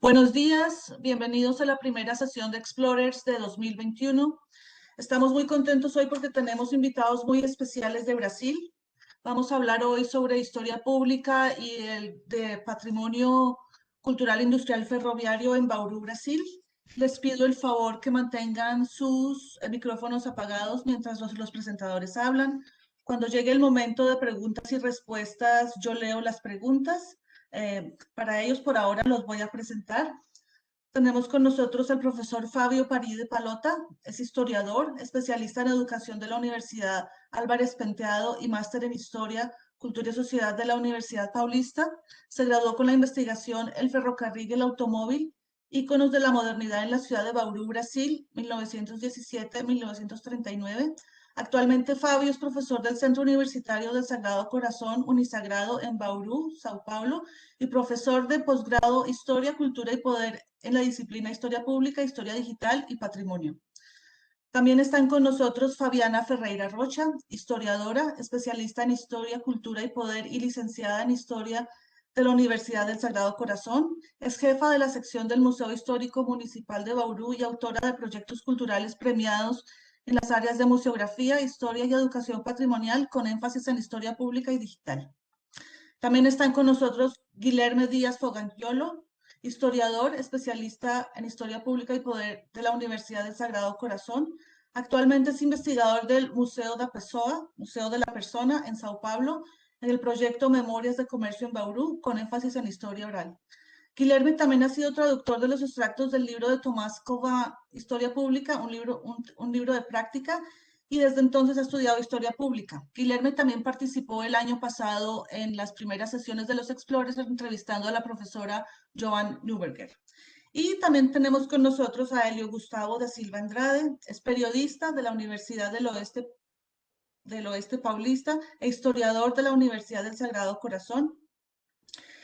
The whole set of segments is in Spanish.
Buenos días, bienvenidos a la primera sesión de Explorers de 2021. Estamos muy contentos hoy porque tenemos invitados muy especiales de Brasil. Vamos a hablar hoy sobre historia pública y de patrimonio cultural industrial ferroviario en Bauru, Brasil. Les pido el favor que mantengan sus micrófonos apagados mientras los presentadores hablan. Cuando llegue el momento de preguntas y respuestas, yo leo las preguntas. Para ellos, por ahora, los voy a presentar. Tenemos con nosotros al profesor Fabio Paride Palota, es historiador, especialista en educación de la Universidad Álvarez Penteado y máster en Historia, Cultura y Sociedad de la Universidad Paulista. Se graduó con la investigación El ferrocarril y el automóvil, íconos de la modernidad en la ciudad de Bauru, Brasil, 1917-1939. Actualmente Fabio es profesor del Centro Universitario del Sagrado Corazón Unisagrado en Bauru, Sao Paulo, y profesor de posgrado Historia, Cultura y Poder en la disciplina Historia Pública, Historia Digital y Patrimonio. También están con nosotros Fabiana Ferreira Rocha, historiadora, especialista en Historia, Cultura y Poder y licenciada en Historia de la Universidad del Sagrado Corazón. Es jefa de la sección del Museo Histórico Municipal de Bauru y autora de proyectos culturales premiados en las áreas de museografía, historia y educación patrimonial con énfasis en historia pública y digital. También están con nosotros Guilherme Díaz Fogagnolo, historiador, especialista en historia pública y poder de la Universidad del Sagrado Corazón. Actualmente es investigador del Museo da Pessoa, Museo de la Persona, en Sao Paulo, en el proyecto Memorias de Comercio en Bauru, con énfasis en historia oral. Guilherme también ha sido traductor de los extractos del libro de Tomás Cova, Historia Pública, un libro de práctica, y desde entonces ha estudiado Historia Pública. Guilherme también participó el año pasado en las primeras sesiones de los Explorers, entrevistando a la profesora Joan Neuberger. Y también tenemos con nosotros a Helio Gustavo da Silva Andrade, es periodista de la Universidad del Oeste Paulista e historiador de la Universidad del Sagrado Corazón.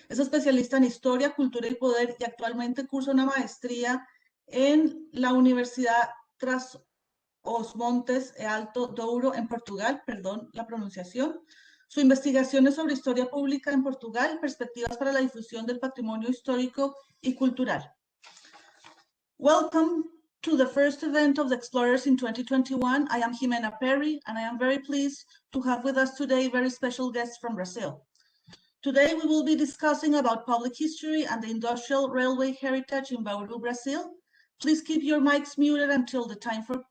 Es especialista en Historia, Cultura y Poder y actualmente cursa una maestría en la Universidad Trás-os-Montes e Alto Douro en Portugal, perdón la pronunciación. Su investigación es sobre historia pública en Portugal, perspectivas para la difusión del patrimonio histórico y cultural. Welcome to the first event of the Explorers in 2021. I am Jimena Perry, and I am very pleased to have with us today very special guests from Brazil. Today, we will be discussing about public history and the industrial railway heritage in Bauru, Brazil. Please keep your mics muted until the time for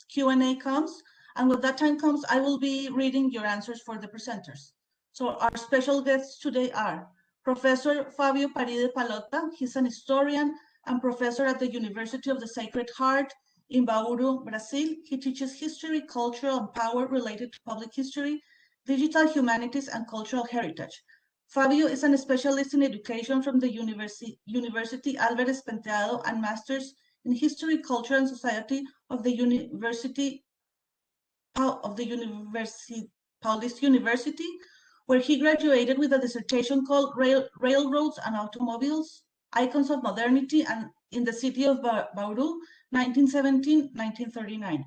Q&A comes. And when that time comes, I will be reading your answers for the presenters. So our special guests today are Professor Fabio Paride Palota. He's an historian and professor at the University of the Sacred Heart in Bauru, Brazil. He teaches history, culture, and power related to public history, digital humanities, and cultural heritage. Fabio is a specialist in education from the University Álvarez Penteado and Masters in History, Culture, and Society of the Paulista University, where he graduated with a dissertation called Railroads and Automobiles, Icons of Modernity and in the City of Bauru, 1917-1939.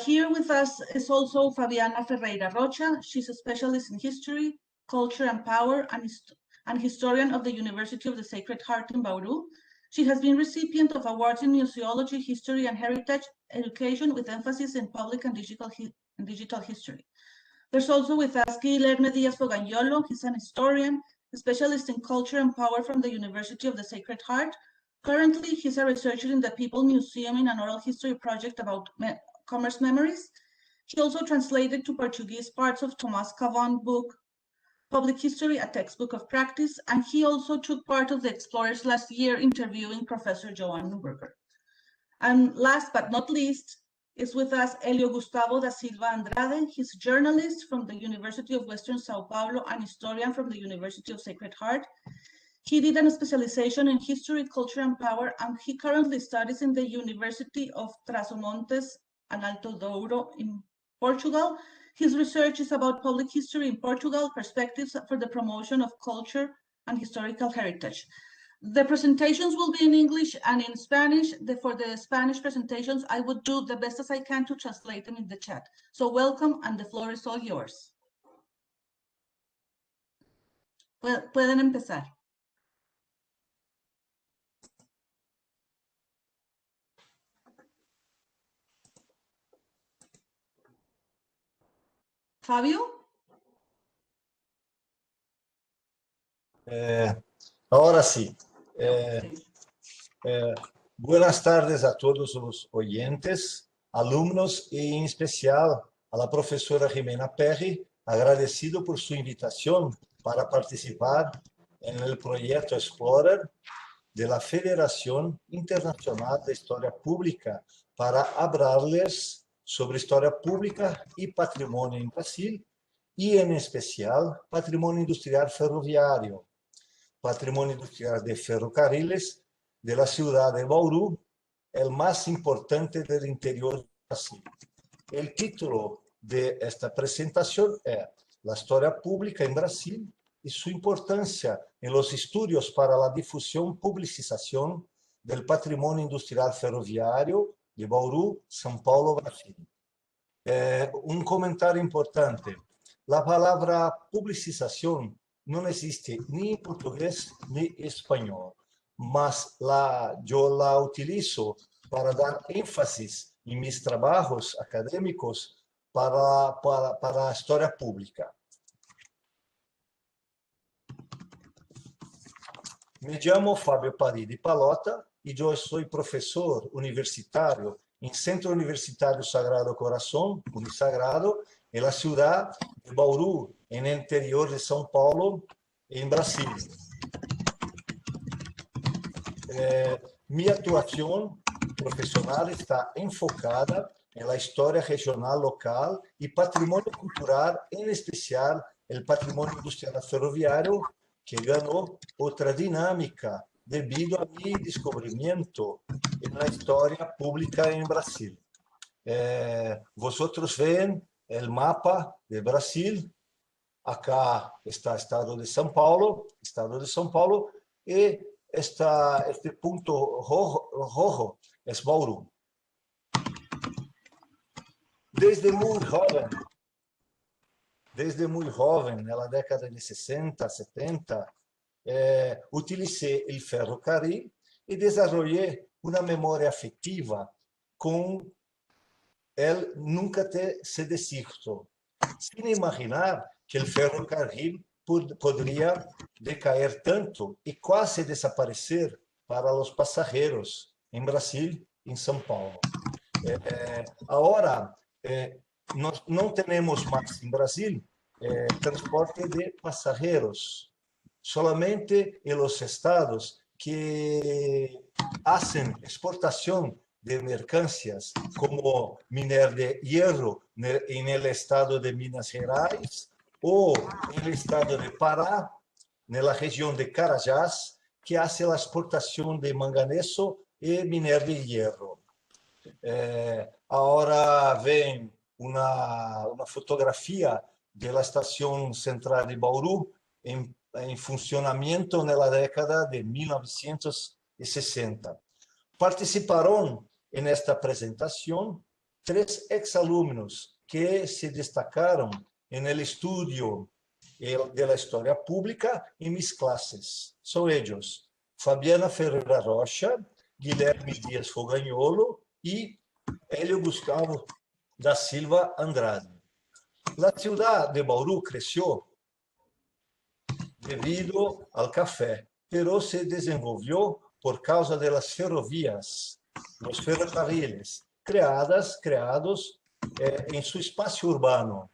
Here with us is also Fabiana Ferreira Rocha. She's a specialist in history, culture, and power, and historian of the University of the Sacred Heart in Bauru. She has been recipient of awards in museology, history, and heritage education with emphasis in public and digital history. There's also with us Guilherme Díaz Fogagnolo. He's an historian, a specialist in culture and power from the University of the Sacred Heart. Currently, he's a researcher in the People Museum in an oral history project about commerce memories. He also translated to Portuguese parts of Tomás Cava's book, Public History, a textbook of practice, and he also took part of the Explorers last year interviewing Professor Joan Neuberger. And last but not least, is with us Helio Gustavo da Silva Andrade. He's a journalist from the University of Western Sao Paulo and historian from the University of Sacred Heart. He did a specialization in history, culture, and power, and he currently studies in the University of Trás-os-Montes and Alto Douro in Portugal. His research is about public history in Portugal, perspectives for the promotion of culture and historical heritage. The presentations will be in English and in Spanish. For the Spanish presentations, I would do the best as I can to translate them in the chat. So welcome, and the floor is all yours. Pueden empezar. Fabio. Ahora sí. Sí. Buenas tardes a todos los oyentes, alumnos y en especial a la profesora Jimena Perry, agradecido por su invitación para participar en el proyecto Explorer de la Federación Internacional de Historia Pública para hablarles sobre historia pública y patrimonio en Brasil y en especial patrimonio industrial ferroviario, patrimonio industrial de ferrocarriles de la ciudad de Bauru, el más importante del interior de Brasil. El título de esta presentación es La historia pública en Brasil y su importancia en los estudios para la difusión, publicización del patrimonio industrial ferroviario de Bauru, São Paulo, Brasil. Un comentario importante. La palabra publicización no existe ni en portugués ni en español, mas yo la utilizo para dar énfasis en mis trabajos académicos para la historia pública. Me llamo Fábio Paridi Palota y yo soy profesor universitario en Centro Universitario Sagrado Corazón, Unisagrado, en la ciudad de Bauru, en el interior de São Paulo, en Brasil. Mi actuación profesional está enfocada en la historia regional local y patrimonio cultural, en especial el patrimonio industrial ferroviario, que ganó otra dinámica debido a mi descubrimiento en la historia pública en Brasil. Vosotros ven el mapa de Brasil. Acá está el estado de São Paulo, y este punto rojo es Bauru. Desde muy joven, en la década de 60, 70, utilicé el ferrocarril y desarrollé una memoria afectiva con el nunca se desierto, sin imaginar que el ferrocarril podría decaer tanto y casi desaparecer para los pasajeros en Brasil y en São Paulo. Ahora, no tenemos más en Brasil transporte de pasajeros, solamente en los estados que hacen exportación de mercancías, como minería de hierro en el estado de Minas Gerais o en el estado de Pará, en la región de Carajás, que hace la exportación de manganeso y minería de hierro. Ahora ven una fotografía de la estación central de Bauru en funcionamiento en la década de 1960. Participaron en esta presentación 3 exalumnos que se destacaron en el estudio de la historia pública en mis clases. Son ellos, Fabiana Ferreira Rocha, Guilherme Dias Fogagnolo y Hélio Gustavo da Silva Andrade. La ciudad de Bauru creció debido al café, pero se desenvolvió por causa de las ferrovías, los ferrocarriles, creados en su espacio urbano.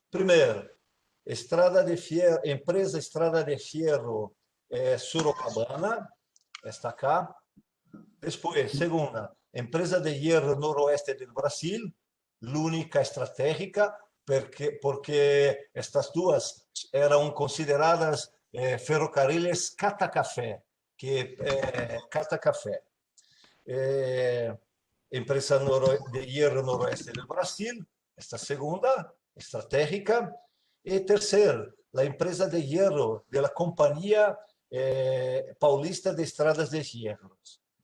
Primero, empresa Estrada de Fierro Sorocabana, está acá. Después, segunda, empresa de hierro noroeste del Brasil, la única estratégica, porque estas duas eran consideradas ferrocarriles catacafé, empresa de hierro noroeste del Brasil, esta segunda, estratégica. Y tercera, la empresa de hierro de la Compañía Paulista de Estradas de Hierro.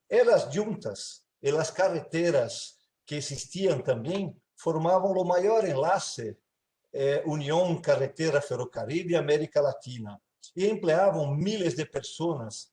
Elas juntas e as carreteras que existiam também formavam o maior enlace União Carretera Ferrocarril de América Latina e empleavam miles de pessoas,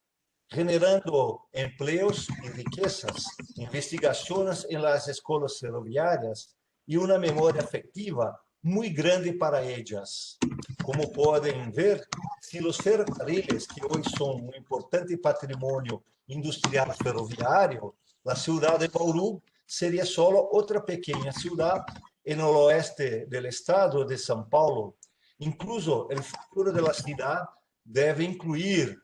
generando empleos e riquezas, investigações em las escolas ferroviárias e uma memória afetiva muy grande para ellas. Como pueden ver, si los ferrocarriles, que hoy son un importante patrimonio industrial ferroviario, la ciudad de Bauru sería solo otra pequeña ciudad en el oeste del estado de São Paulo. Incluso el futuro de la ciudad debe incluir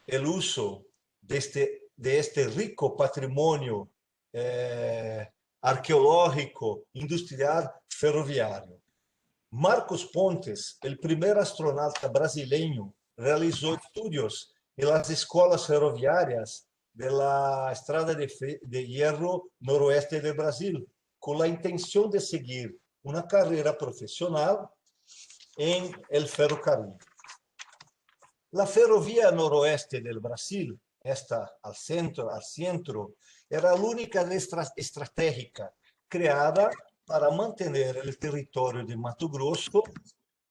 el uso de este rico patrimonio arqueológico, industrial, ferroviario. Marcos Pontes, el primer astronauta brasileño, realizó estudios en las escuelas ferroviarias de la Estrada de Hierro noroeste de Brasil, con la intención de seguir una carrera profesional en el ferrocarril. La ferrovia noroeste del Brasil, esta al centro, era la única estratégica creada para mantener el territorio de Mato Grosso,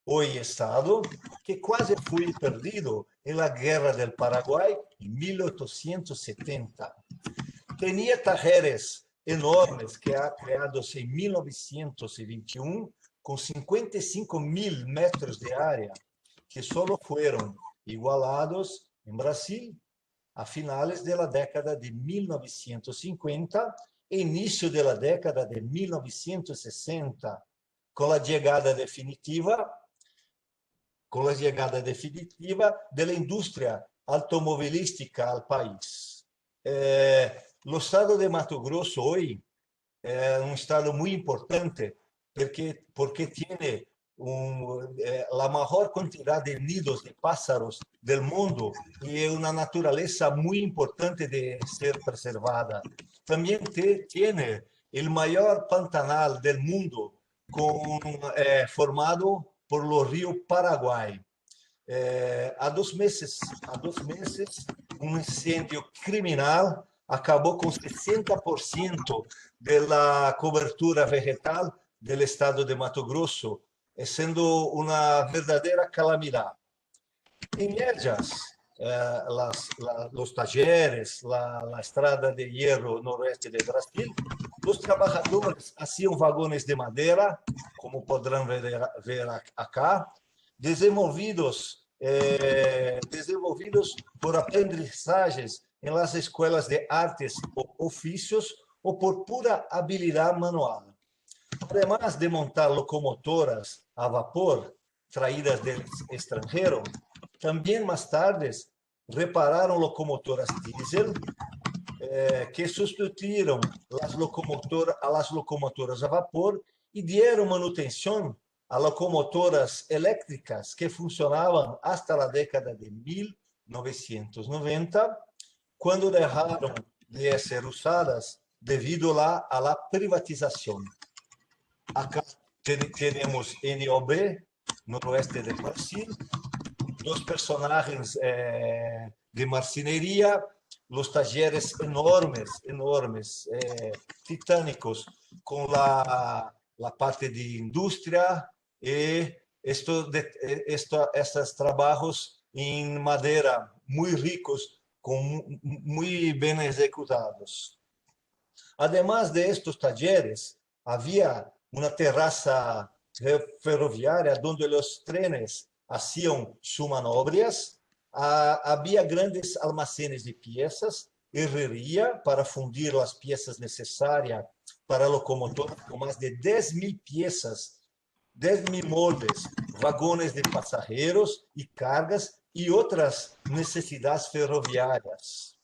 hoy estado, que casi fue perdido en la Guerra del Paraguay en 1870. Tenía talleres enormes que ha creado en 1921 con 55.000 metros de área, que solo fueron igualados en Brasil a finales de la década de 1950 e inicio de la década de 1960, con la llegada definitiva de la industria automovilística al país. El estado de Mato Grosso hoy es un estado muy importante porque tiene la mayor cantidad de nidos de pájaros del mundo y una naturaleza muy importante de ser preservada. También tiene el mayor pantanal del mundo formado por los ríos Paraguay. Há 2 meses, un incendio criminal acabó con 60% de la cobertura vegetal del estado de Mato Grosso, siendo una verdadera calamidad. En ellas, los talleres, la Estrada de Hierro noroeste de Brasil, los trabajadores hacían vagones de madera, como podrán ver acá, desenvolvidos por aprendizajes en las escuelas de artes o oficios o por pura habilidad manual. Además de montar locomotoras a vapor traídas del extranjero, también más tarde repararon locomotoras diésel que sustituyeron a las locomotoras a vapor y dieron manutención a locomotoras eléctricas que funcionaban hasta la década de 1990, cuando dejaron de ser usadas debido a la privatización. Acá tenemos NOB, noroeste de Brasil, 2 personajes de marcenería, los talleres enormes, titánicos, con la parte de industria y estos trabajos en madera muy ricos, muy bien ejecutados. Además de estos talleres, había una terraza ferroviaria donde los trenes hacían sus maniobras. Había grandes almacenes de piezas, herrería para fundir las piezas necesarias para locomotoras con más de 10.000 piezas, 10.000 moldes, vagones de pasajeros y cargas y otras necesidades ferroviarias.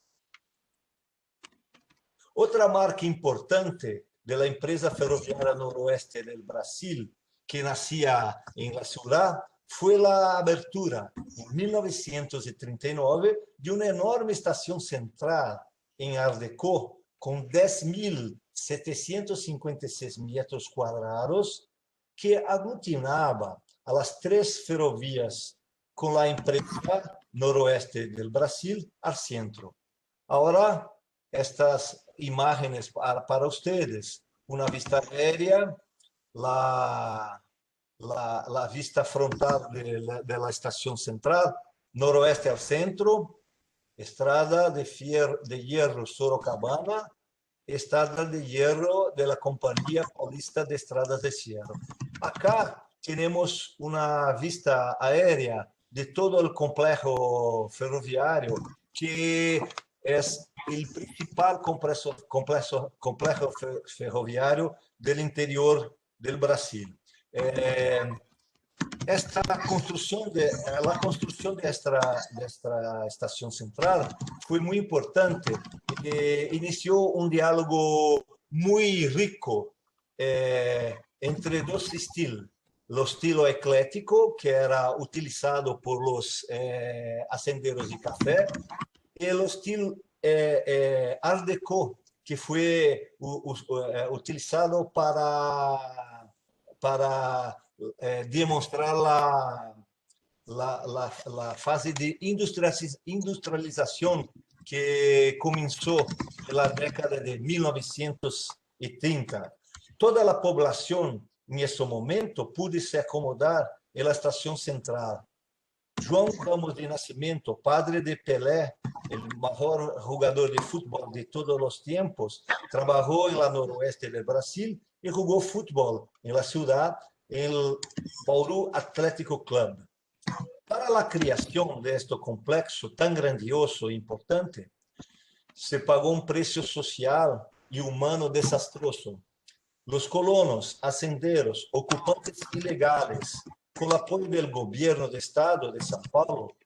Otra marca importante de la empresa ferroviaria noroeste del Brasil, que nacía en la ciudad, fue la abertura en 1939 de una enorme estación central en Art Deco con 10.756 metros cuadrados que aglutinaba a las 3 ferrovías con la empresa noroeste del Brasil al centro. Ahora, estas imágenes para ustedes, una vista aérea, la vista frontal de la estación central, noroeste al centro, Estrada de Hierro Sorocabana, Estrada de Hierro de la Compañía Paulista de Estradas de Hierro. Acá tenemos una vista aérea de todo el complejo ferroviario, que es el principal complejo ferroviario del interior del Brasil. La construcción de esta estación central fue muy importante. Inició un diálogo muy rico entre dos estilos. El estilo eclético, que era utilizado por los hacenderos de café, y el estilo Art Deco, que fue utilizado para demonstrar la fase de industrialización que comenzó en la década de 1930. Toda la población en ese momento pudo se acomodar en la estación central. João Ramos de Nascimento, padre de Pelé, el mejor jugador de fútbol de todos los tiempos, trabajó en la noroeste del Brasil y jugó fútbol en la ciudad, en el Bauru Atlético Club. Para la creación de este complexo tan grandioso e importante, se pagó un precio social y humano desastroso. Los colonos, hacenderos, ocupantes ilegales, con el apoyo del gobierno del estado de São Paulo,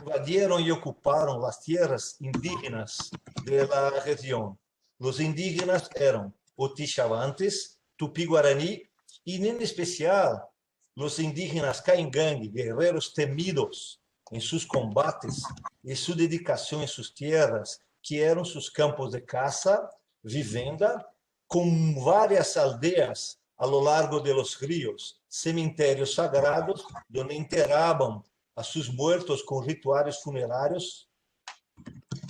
invadieron y ocuparon las tierras indígenas de la región. Los indígenas eran Otixavantes, Tupi-Guarani y en especial los indígenas Caingangue, guerreros temidos en sus combates y su dedicación en sus tierras, que eran sus campos de caza, vivenda, con varias aldeas a lo largo de los ríos, cementerios sagrados donde enterraban a sus muertos con rituales funerarios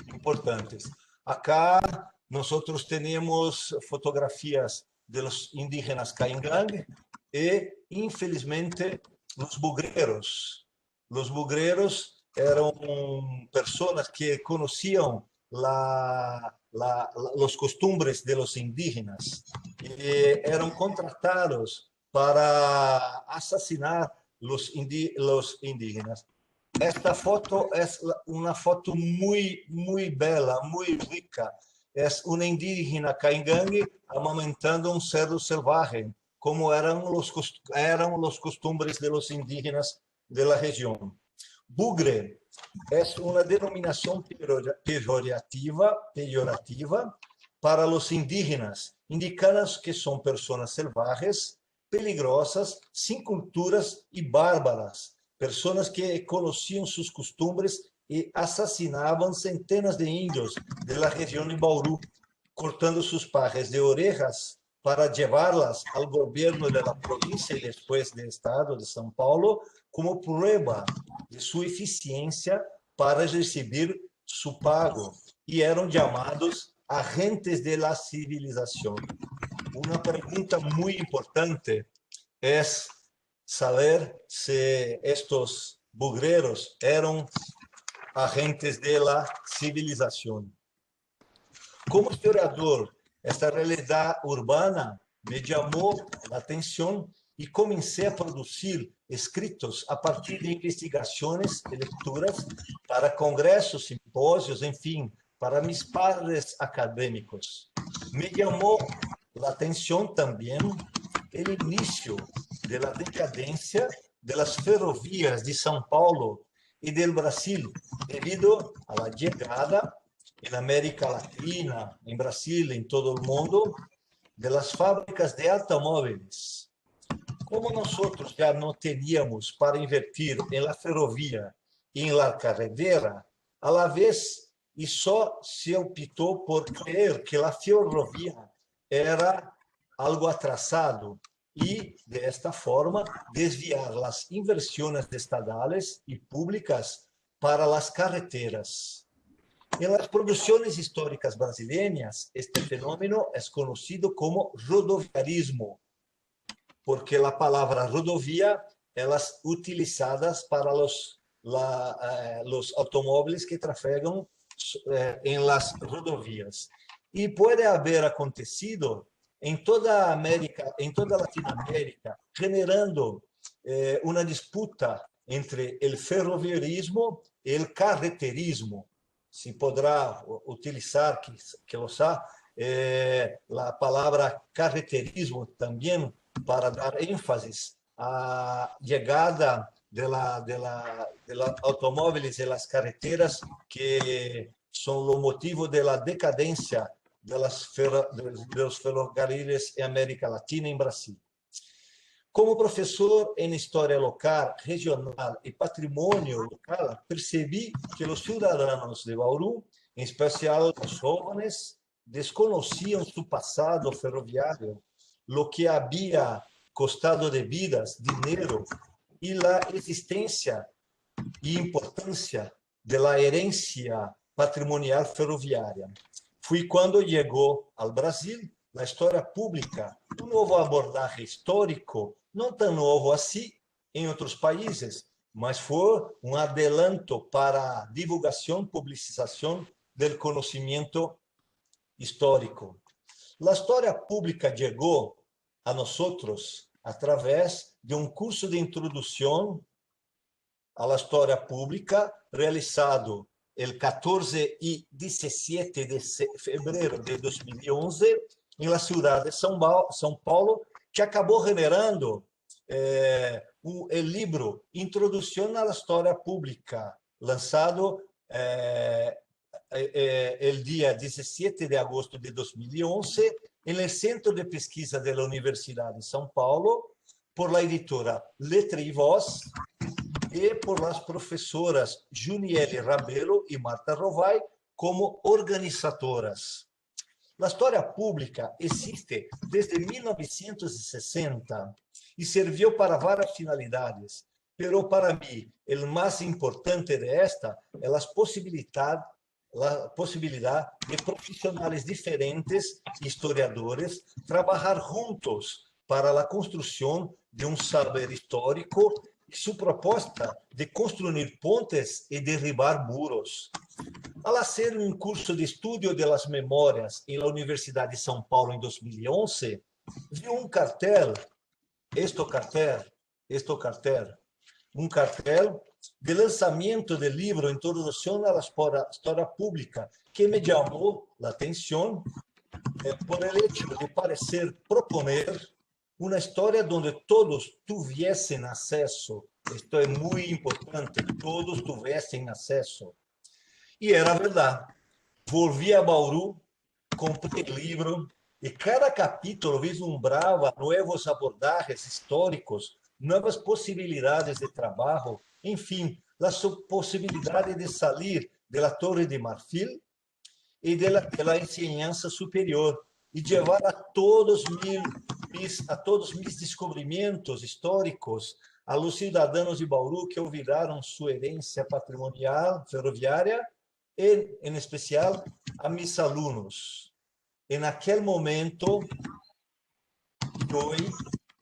importantes. Acá nosotros tenemos fotografías de los indígenas Caingangue y, infelizmente, los bugreros. Los bugreros eran personas que conocían los costumbres de los indígenas y eran contratados para asesinar los indígenas. Esta foto es una foto muy, muy bella, muy rica. Es una indígena Caingangue amamentando un cerdo salvaje, como eran los costumbres de los indígenas de la región. Bugre es una denominación peyorativa para los indígenas, indicando que son personas salvajes, peligrosas, sin culturas y bárbaras, personas que conocían sus costumbres y asesinaban centenas de indios de la región de Bauru, cortando sus pares de orejas para llevarlas al gobierno de la provincia y después del estado de São Paulo como prueba de su eficiencia para recibir su pago, y eran llamados agentes de la civilización. Una pregunta muy importante es saber si estos bugreros eran agentes de la civilización. Como historiador, esta realidad urbana me llamó la atención y comencé a producir escritos a partir de investigaciones y lecturas para congresos, simpósios, en fin, para mis pares académicos. Me llamó la atención también el inicio de la decadencia de las ferrovías de São Paulo y del Brasil, debido a la llegada en América Latina, en Brasil, en todo el mundo, de las fábricas de automóviles. Como nosotros ya no teníamos para invertir en la ferrovia y en la carretera, a la vez, y solo se optó por creer que la ferrovia era algo atrasado y, de esta forma, desviar las inversiones estatales y públicas para las carreteras. En las producciones históricas brasileñas, este fenómeno es conocido como rodoviarismo, porque la palabra rodovia es utilizada para los automóviles que trafegan en las rodovias. Y puede haber acontecido em toda a América, em toda a Latinoamérica, generando uma disputa entre o ferroviarismo e o carreterismo. Se poderá utilizar, que lo sabe, a palavra carreterismo também para dar ênfase à chegada de los automóviles e las carreteras que são o motivo da decadência dos ferrocarriles em América Latina e em Brasil. Como professor em História Local, Regional e Patrimônio Local, percebi que os cidadãos de Bauru, em especial os jovens, desconheciam seu passado ferroviário, o que havia custado de vidas, dinheiro e a existência e importância da herência patrimonial ferroviária. Foi quando chegou ao Brasil a história pública, um novo abordagem histórico, não tão novo assim em outros países, mas foi um adelanto para a divulgação e publicização do conhecimento histórico. A história pública chegou a nós através de um curso de introdução à história pública realizado el 14 y 17 de febrero de 2011 en la ciudad de São Paulo, que acabou generando el libro Introducción a la Historia Pública, lanzado el día 17 de agosto de 2011 en el Centro de Pesquisa de la Universidad de São Paulo, por la editora Letra y Voz, e por las professoras Juniele Rabelo e Marta Rovai como organizadoras. A história pública existe desde 1960 e serviu para várias finalidades, pero para mim, o mais importante de esta é a possibilidade de profissionais diferentes, historiadores, trabalhar juntos para a construção de um saber histórico e sua proposta de construir pontes e derribar muros. Ao ser um curso de estudo das memórias em la Universidade de São Paulo em 2011, vi um cartel de lançamento do livro Introdução à História Pública, que me chamou a atenção por el hecho de parecer proponer uma história onde todos tivessem acesso. Isto é muito importante, todos tivessem acesso. E era verdade. Volvi a Bauru, comprei o livro, e cada capítulo vislumbrava novos abordagens históricos, novas possibilidades de trabalho, enfim, a possibilidade de sair da Torre de Marfil e da enseñança superior e levar a todos mis descobrimentos históricos a los cidadãos de Bauru que olvidaram sua herência patrimonial ferroviária e, em especial, a mis alunos. En aquel momento,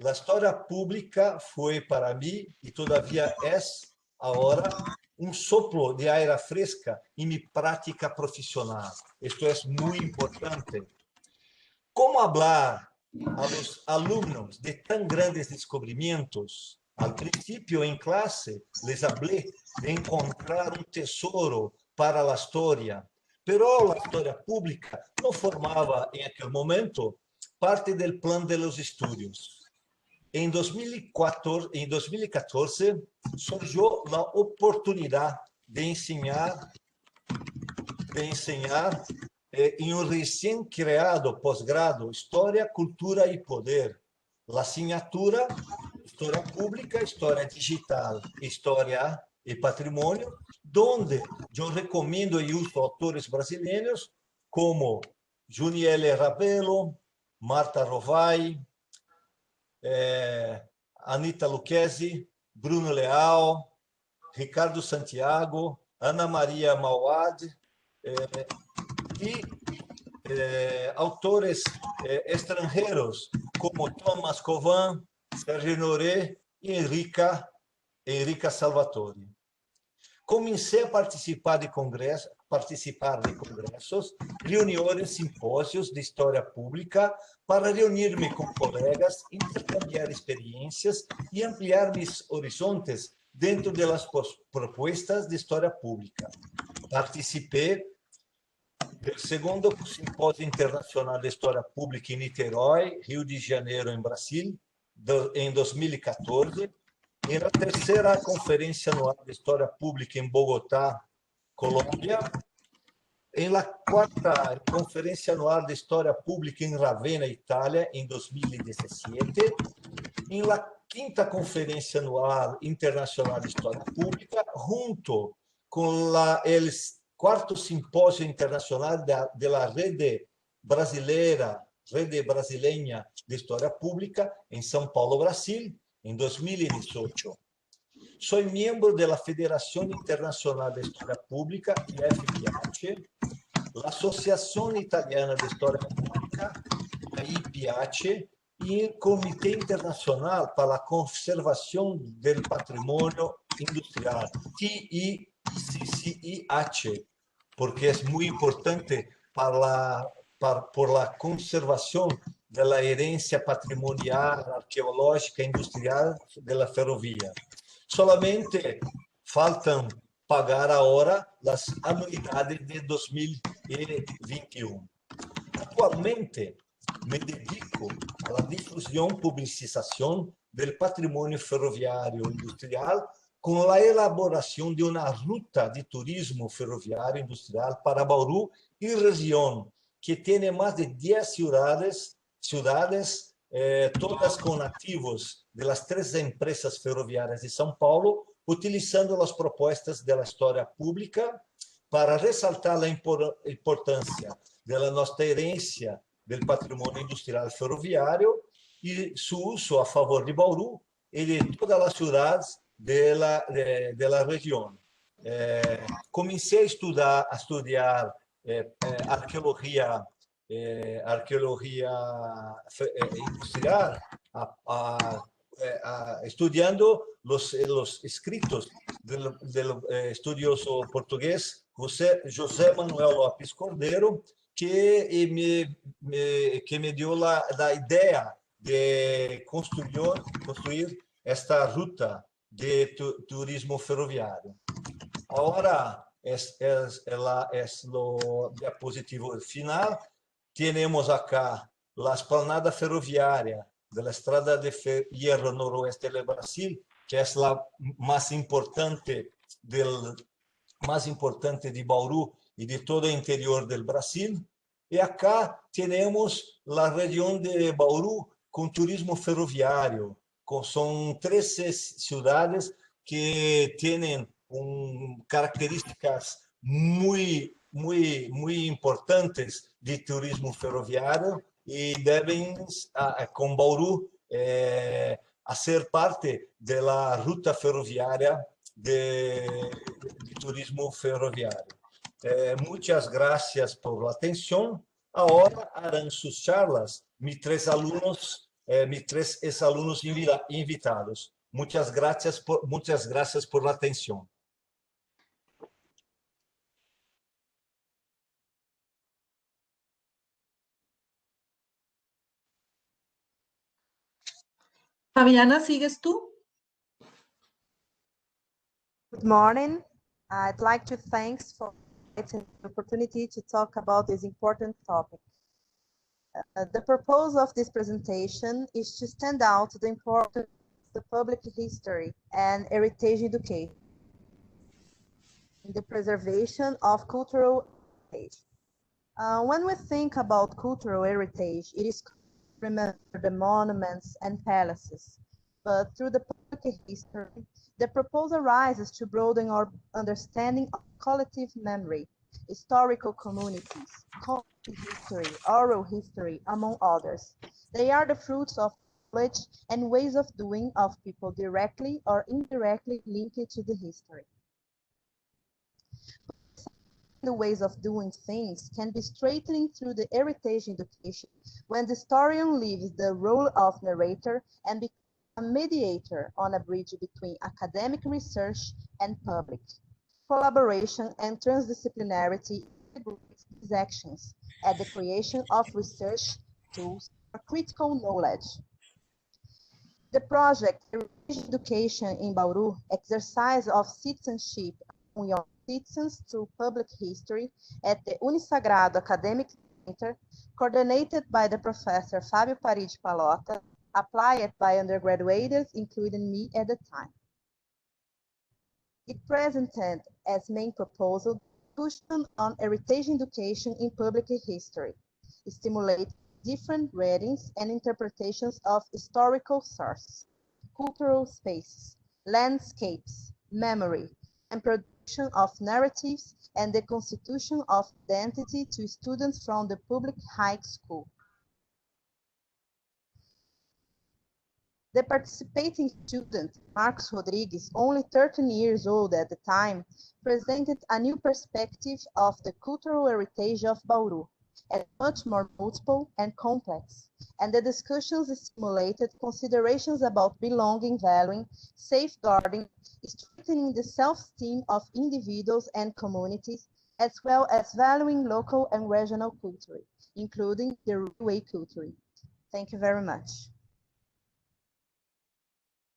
a história pública foi para mim, e todavia é agora, um soplo de aire fresca em minha prática profissional. Isto é muito importante. Como falar a los alunos de tão grandes descobrimentos? Al princípio, em classe, les falei de encontrar um tesouro para a história, pero a história pública não formava, em aquele momento, parte do plano de los estudos. Em 2014, surgiu a oportunidade de ensinar em um recém-criado pós-grado História, Cultura e Poder. A assinatura História Pública, História Digital, História e Patrimônio, onde eu recomendo e uso autores brasileiros como Juniele Rabelo, Marta Rovai, Anita Lucchesi, Bruno Leal, Ricardo Santiago, Ana Maria Mauad e autores estrangeiros como Thomas Covan, Serge Nore e Enrica Salvatore. comecei a participar de congressos, reuniões, simpósios de história pública, para reunir-me com colegas, intercambiar experiências e ampliar meus horizontes dentro das propostas de história pública. Participei do segundo Simpósio Internacional de História Pública em Niterói, Rio de Janeiro, em Brasil, em 2014, e na terceira Conferência Anual de História Pública em Bogotá, Colômbia, em la quarta Conferência Anual de História Pública em Ravenna, Itália, em 2017, em la quinta Conferência Anual Internacional de História Pública, junto com o quarto Simpósio Internacional da Rede Brasileira de História Pública, em São Paulo, Brasil, em 2018. Sou membro da Federação Internacional de História Pública, IFPH, a Associação Italiana de História Pública, a IPH, e o Comitê Internacional para a Conservação do Patrimônio Industrial, TICCIH, porque é muito importante por a conservação da herência patrimonial, arqueológica e industrial da ferrovia. Solamente faltam pagar agora as anuidades de 2021. Atualmente, me dedico à difusão e publicização do patrimônio ferroviário industrial com a elaboração de uma ruta de turismo ferroviário industrial para Bauru e região, que tem mais de 10 cidades, todas com ativos das 3 empresas ferroviárias de São Paulo, utilizando as propostas da história pública para ressaltar a importância da nossa herência do patrimônio industrial ferroviário e seu uso a favor de Bauru e de todas as cidades da região. Comecei a estudar arqueologia industrial, estudando os escritos do estudioso português José Manuel Lopes Cordeiro, que me deu a ideia de construir esta ruta de turismo ferroviário. Agora é o diapositivo final. Temos acá a esplanada ferroviária da Estrada de Hierro Noroeste do Brasil, que é a mais importante de Bauru e de todo o interior do Brasil. E acá temos a região de Bauru com turismo ferroviário. São 13 cidades que têm características muito importantes de turismo ferroviário e devem, com Bauru, a ser parte da ruta ferroviária de turismo ferroviário. Muitas graças por a atenção. Agora harão suas charlas mis tres ex-alunos invitados. Muchas gracias por la atención. Fabiana, ¿sigues tú? Good morning. I'd like to thank for the opportunity to talk about this important topic. The purpose of this presentation is to stand out the importance of the public history and heritage education in the preservation of cultural heritage. When we think about cultural heritage, it is remember the monuments and palaces, but through the public history, the proposal arises to broaden our understanding of collective memory, historical communities, history, oral history, among others. They are the fruits of knowledge and ways of doing of people directly or indirectly linked to the history. The ways of doing things can be strengthened through the heritage education when the historian leaves the role of narrator and becomes a mediator on a bridge between academic research and public. collaboration and transdisciplinarity integrate these actions at the creation of research tools for critical knowledge. The project Education in Bauru, exercise of citizenship among young citizens through public history at the Unisagrado Academic Center, coordinated by the Professor Fábio Paridi Pallotta, applied by undergraduates, including me at the time. It presented as main proposal discussion on heritage education in public history, stimulate different readings and interpretations of historical sources, cultural spaces, landscapes, memory, and production of narratives and the constitution of identity to students from the public high school. The participating student, Marcos Rodrigues, only 13 years old at the time, presented a new perspective of the cultural heritage of Bauru, and much more multiple and complex, and the discussions stimulated considerations about belonging, valuing, safeguarding, strengthening the self-esteem of individuals and communities, as well as valuing local and regional culture, including the Ruwei culture. Thank you very much.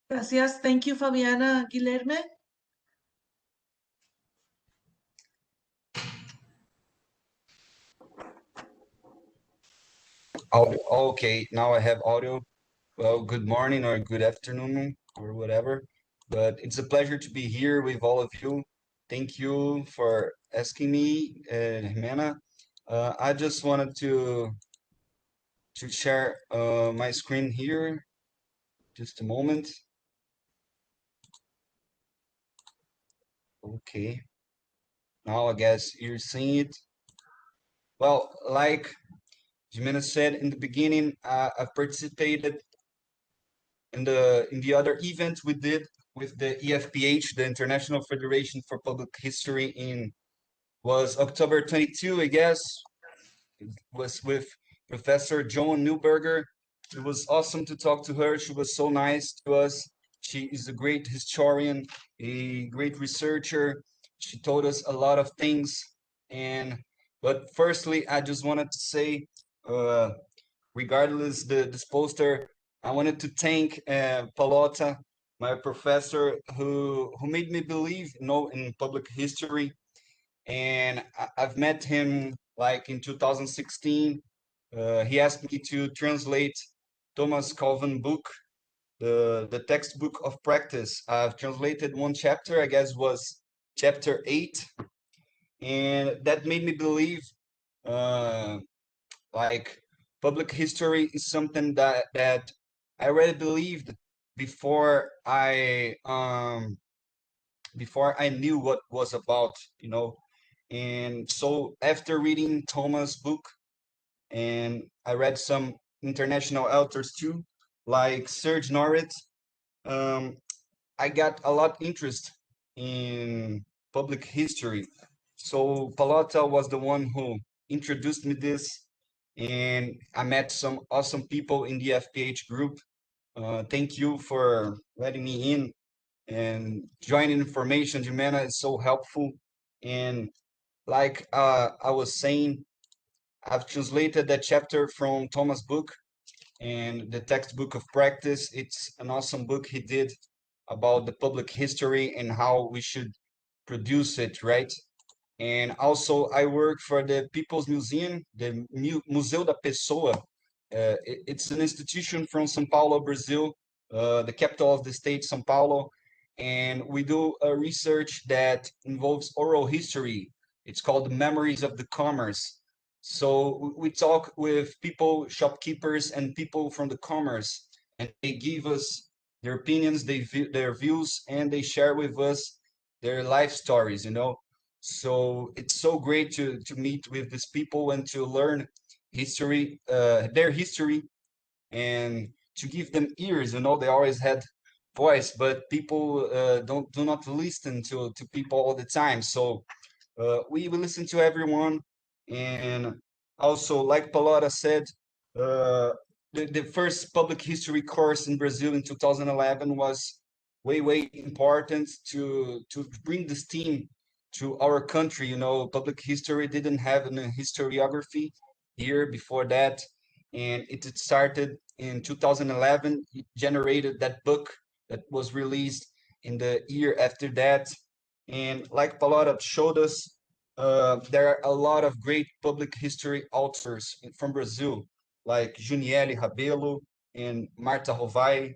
Gracias. Thank you, Fabiana. Guilherme? Okay, now I have audio. Well, good morning or good afternoon or whatever, but it's a pleasure to be here with all of you. Thank you for asking me, Jimena. I just wanted to share my screen here. Just a moment. Okay. Now I guess you're seeing it. Well, like Jimena said in the beginning, I've participated in the other event we did with the EFPH, the International Federation for Public History, was October 22, I guess. It was with Professor Joan Neuberger. It was awesome to talk to her. She was so nice to us. She is a great historian, a great researcher. She told us a lot of things. But firstly, I just wanted to say, regardless this poster, I wanted to thank Pallotta, my professor, who made me believe, in public history. And I've met him like in 2016. He asked me to translate Thomas Calvin book, the textbook of practice. I've translated one chapter, I guess was chapter 8, and that made me believe like public history is something that I already believed before I knew what was about, And so after reading Thomas' book, and I read some international authors too, like Serge Nowret, I got a lot interest in public history. So Pallotta was the one who introduced me this, and I met some awesome people in the FPH group. Thank you for letting me in and joining information. Jimena is so helpful. And like I was saying, I've translated that chapter from Thomas' book and the textbook of practice. It's an awesome book he did about the public history and how we should produce it, right? And also I work for the People's Museum, the Museu da Pessoa. It's an institution from São Paulo, Brazil, the capital of the state, São Paulo. And we do a research that involves oral history. It's called Memories of the Commerce. So we talk with people, shopkeepers, and people from the commerce, and they give us their opinions, their views, and they share with us their life stories, So it's so great to meet with these people and to learn history, their history, and to give them ears. They always had voice, but people do not listen to people all the time. So we listen to everyone. And also, like Pallotta said, the first public history course in Brazil in 2011 was way important to bring this team to our country. You know, public history didn't have a historiography here before that, and it started in 2011. It generated that book that was released in the year after that. And like Pallotta showed us, there are a lot of great public history authors from Brazil, like Juniele Rabelo and Marta Rovai,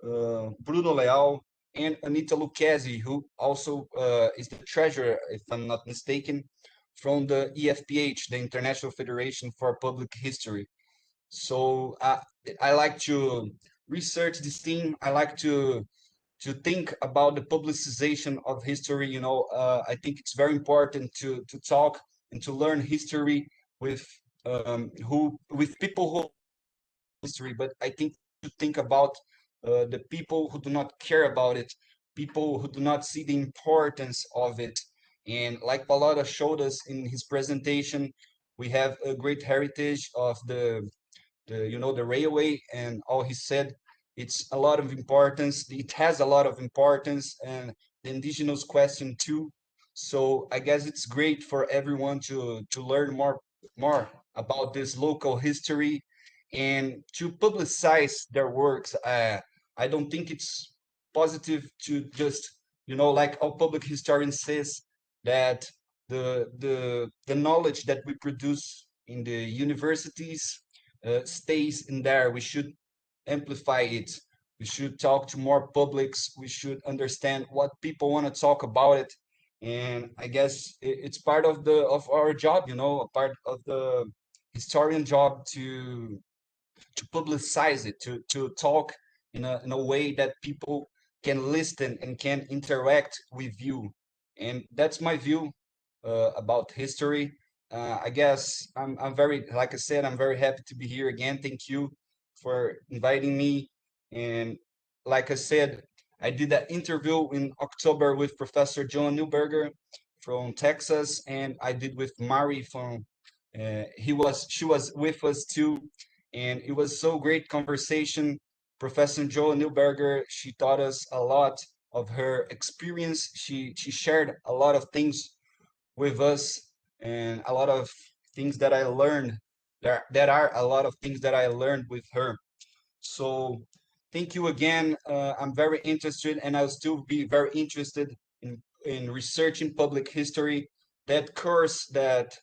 Bruno Leal, and Anita Lucchesi, who also is the treasurer, if I'm not mistaken, from the EFPH, the International Federation for Public History. So I like to research this theme. I like to think about the publicization of history. You know, I think it's very important to talk and to learn history with with people who history. But I think to think about the people who do not care about it, people who do not see the importance of it. And like Pallotta showed us in his presentation, we have a great heritage of the railway, and all he said, it's a lot of importance. It has a lot of importance, and the indigenous question too. So I guess it's great for everyone to learn more about this local history and to publicize their works. I don't think it's positive to just, like our public historian says, that the knowledge that we produce in the universities stays in there. We should amplify it. We should talk to more publics. We should understand what people want to talk about it. And I guess it's part of our job, a part of the historian job to publicize it, to talk in a way that people can listen and can interact with you. And that's my view about history. I guess I'm very, like I said, I'm very happy to be here again. Thank you for inviting me. And like I said, I did an interview in October with Professor Joan Neuberger from Texas, and I did with Mari from, she was with us too. And it was so great conversation. Professor Joan Neuberger, she taught us a lot of her experience. She shared a lot of things with us, and a lot of things that I learned. There are a lot of things that I learned with her. So thank you again. I'm very interested, and I'll still be very interested in researching public history. That course that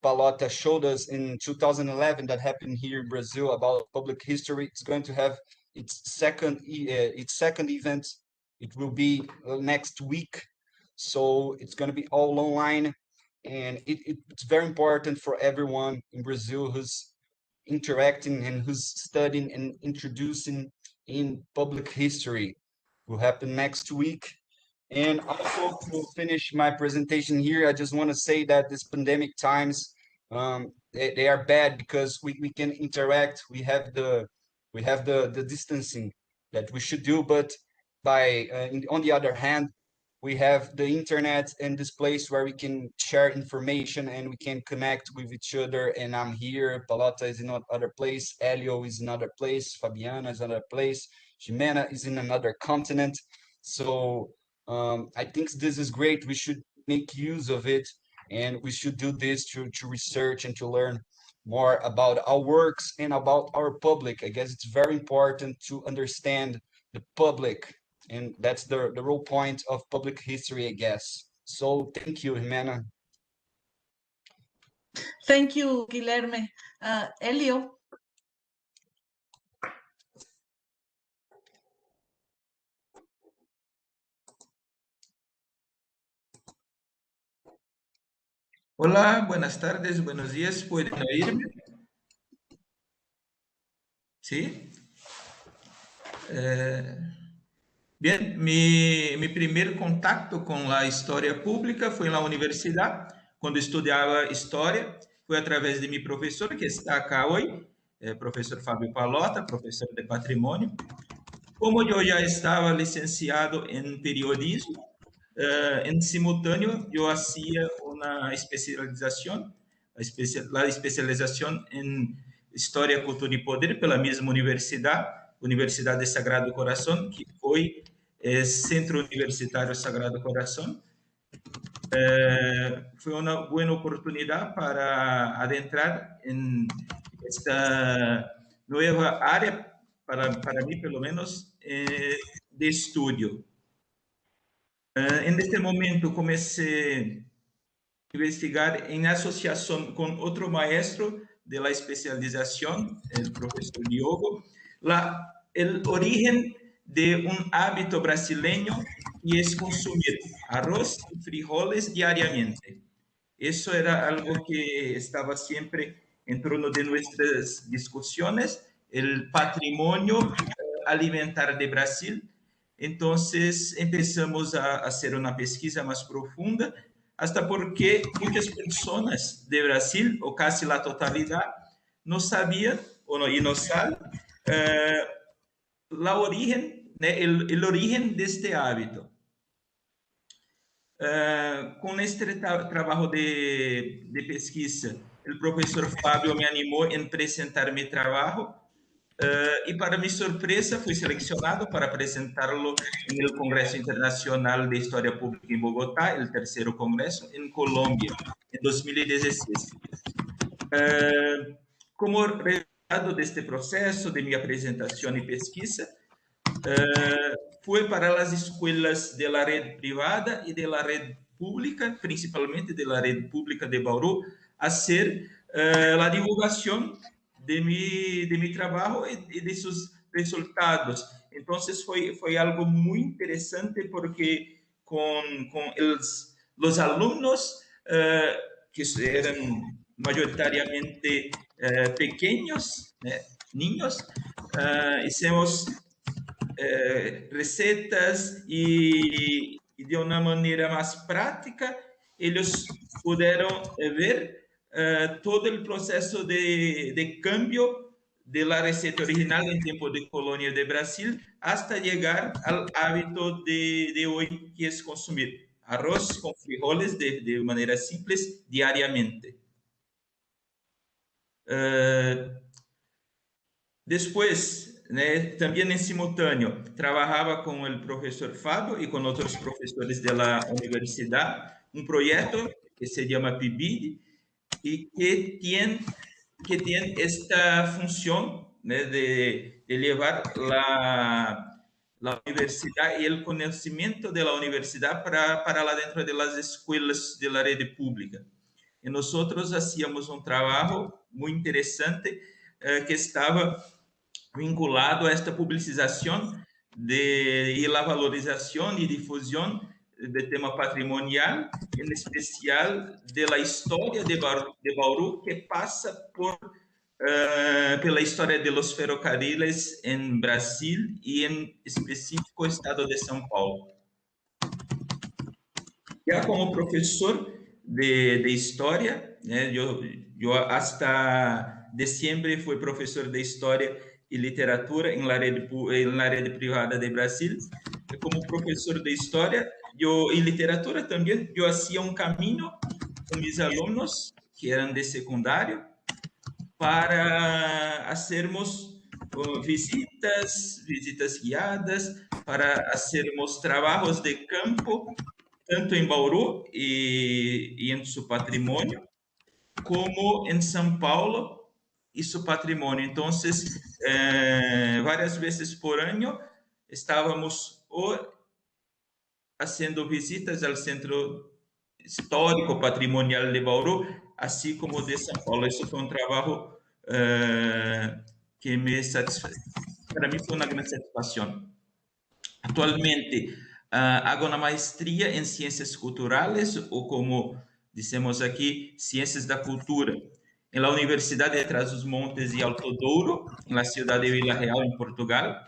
Pallotta showed us in 2011 that happened here in Brazil about public history, it's going to have its second event. It will be next week. So it's going to be all online. And it's very important for everyone in Brazil who's interacting and who's studying and introducing in public history. Will happen next week. And also, to finish my presentation here, I just want to say that this pandemic times, they are bad because we can interact. We have the distancing that we should do, but on the other hand, we have the internet and this place where we can share information and we can connect with each other. And I'm here, Pallotta is in another place, Elio is in another place, Fabiana is in another place, Jimena is in another continent. So I think this is great. We should make use of it, and we should do this to research and to learn more about our works and about our public. I guess it's very important to understand the public, and that's the whole point of public history, I guess. So thank you, Jimena. Thank you, Guilherme. Elio. Hola, buenas tardes, buenos días. ¿Pueden oírme? ¿Sí? Bien, mi primer contacto con la historia pública fue en la universidad, cuando estudiaba historia. Fue a través de mi profesor, que está acá hoy, el profesor Fábio Pallotta, profesor de patrimonio. Como yo ya estaba licenciado en periodismo, en simultáneo yo hacía una especialización, la especialización en Historia, Cultura y Poder pela misma universidad, Universidad de Sagrado Corazón, que hoy es Centro Universitario Sagrado Corazón. Fue una buena oportunidad para adentrar en esta nueva área, para mí por lo menos, de estudio. En este momento comencé a investigar en asociación con otro maestro de la especialización, el profesor Diogo, el origen de un hábito brasileño y es consumir arroz y frijoles diariamente. Eso era algo que estaba siempre en torno de nuestras discusiones, el patrimonio alimentar de Brasil. Entonces empezamos a hacer una pesquisa más profunda, hasta porque muchas personas de Brasil, o casi la totalidad, no sabían y no saben el origen de este hábito. Con este trabajo de pesquisa, el profesor Fabio me animó en presentar mi trabajo y para mi sorpresa fui seleccionado para presentarlo en el Congreso Internacional de Historia Pública en Bogotá, el tercero congreso, en Colombia, en 2016. Como resultado de este proceso, de mi presentación y pesquisa, fue para las escuelas de la red privada y de la red pública, principalmente de la red pública de Bauru, hacer la divulgación de mi trabajo y de sus resultados. Entonces fue algo muy interesante porque con los alumnos que eran mayoritariamente pequeños, niños, hicimos recetas y de una manera más práctica ellos pudieron ver todo el proceso de cambio de la receta original en tiempo de colonia de Brasil hasta llegar al hábito de hoy, que es consumir arroz con frijoles de manera simple diariamente. Después, también en simultáneo, trabajaba con el profesor Fabio y con otros profesores de la universidad, un proyecto que se llama PIBID y que tiene esta función de llevar la universidad y el conocimiento de la universidad para dentro de las escuelas de la red pública. Y nosotros hacíamos un trabajo muy interesante que estaba vinculado a esta publicización y la valorización y difusión del tema patrimonial, en especial de la historia de Bauru, que pasa por la historia de los ferrocarriles en Brasil y en específico estado de São Paulo. Ya como profesor de historia, yo hasta diciembre fui profesor de historia y literatura en la red privada de Brasil. Como profesor de historia y literatura también, yo hacía un camino con mis alumnos que eran de secundario para hacermos visitas guiadas, para hacermos trabajos de campo, tanto en Bauru y en su patrimonio, como en São Paulo y su patrimonio. Entonces, varias veces por año estábamos haciendo visitas al centro histórico patrimonial de Bauru, así como de São Paulo. Eso fue un trabajo que para mí fue una gran satisfacción. Actualmente hago una maestría en ciencias culturales, o como decimos aquí, ciencias da cultura, en la Universidad de Trás-os-Montes y Alto Douro, en la ciudad de Vila Real, en Portugal.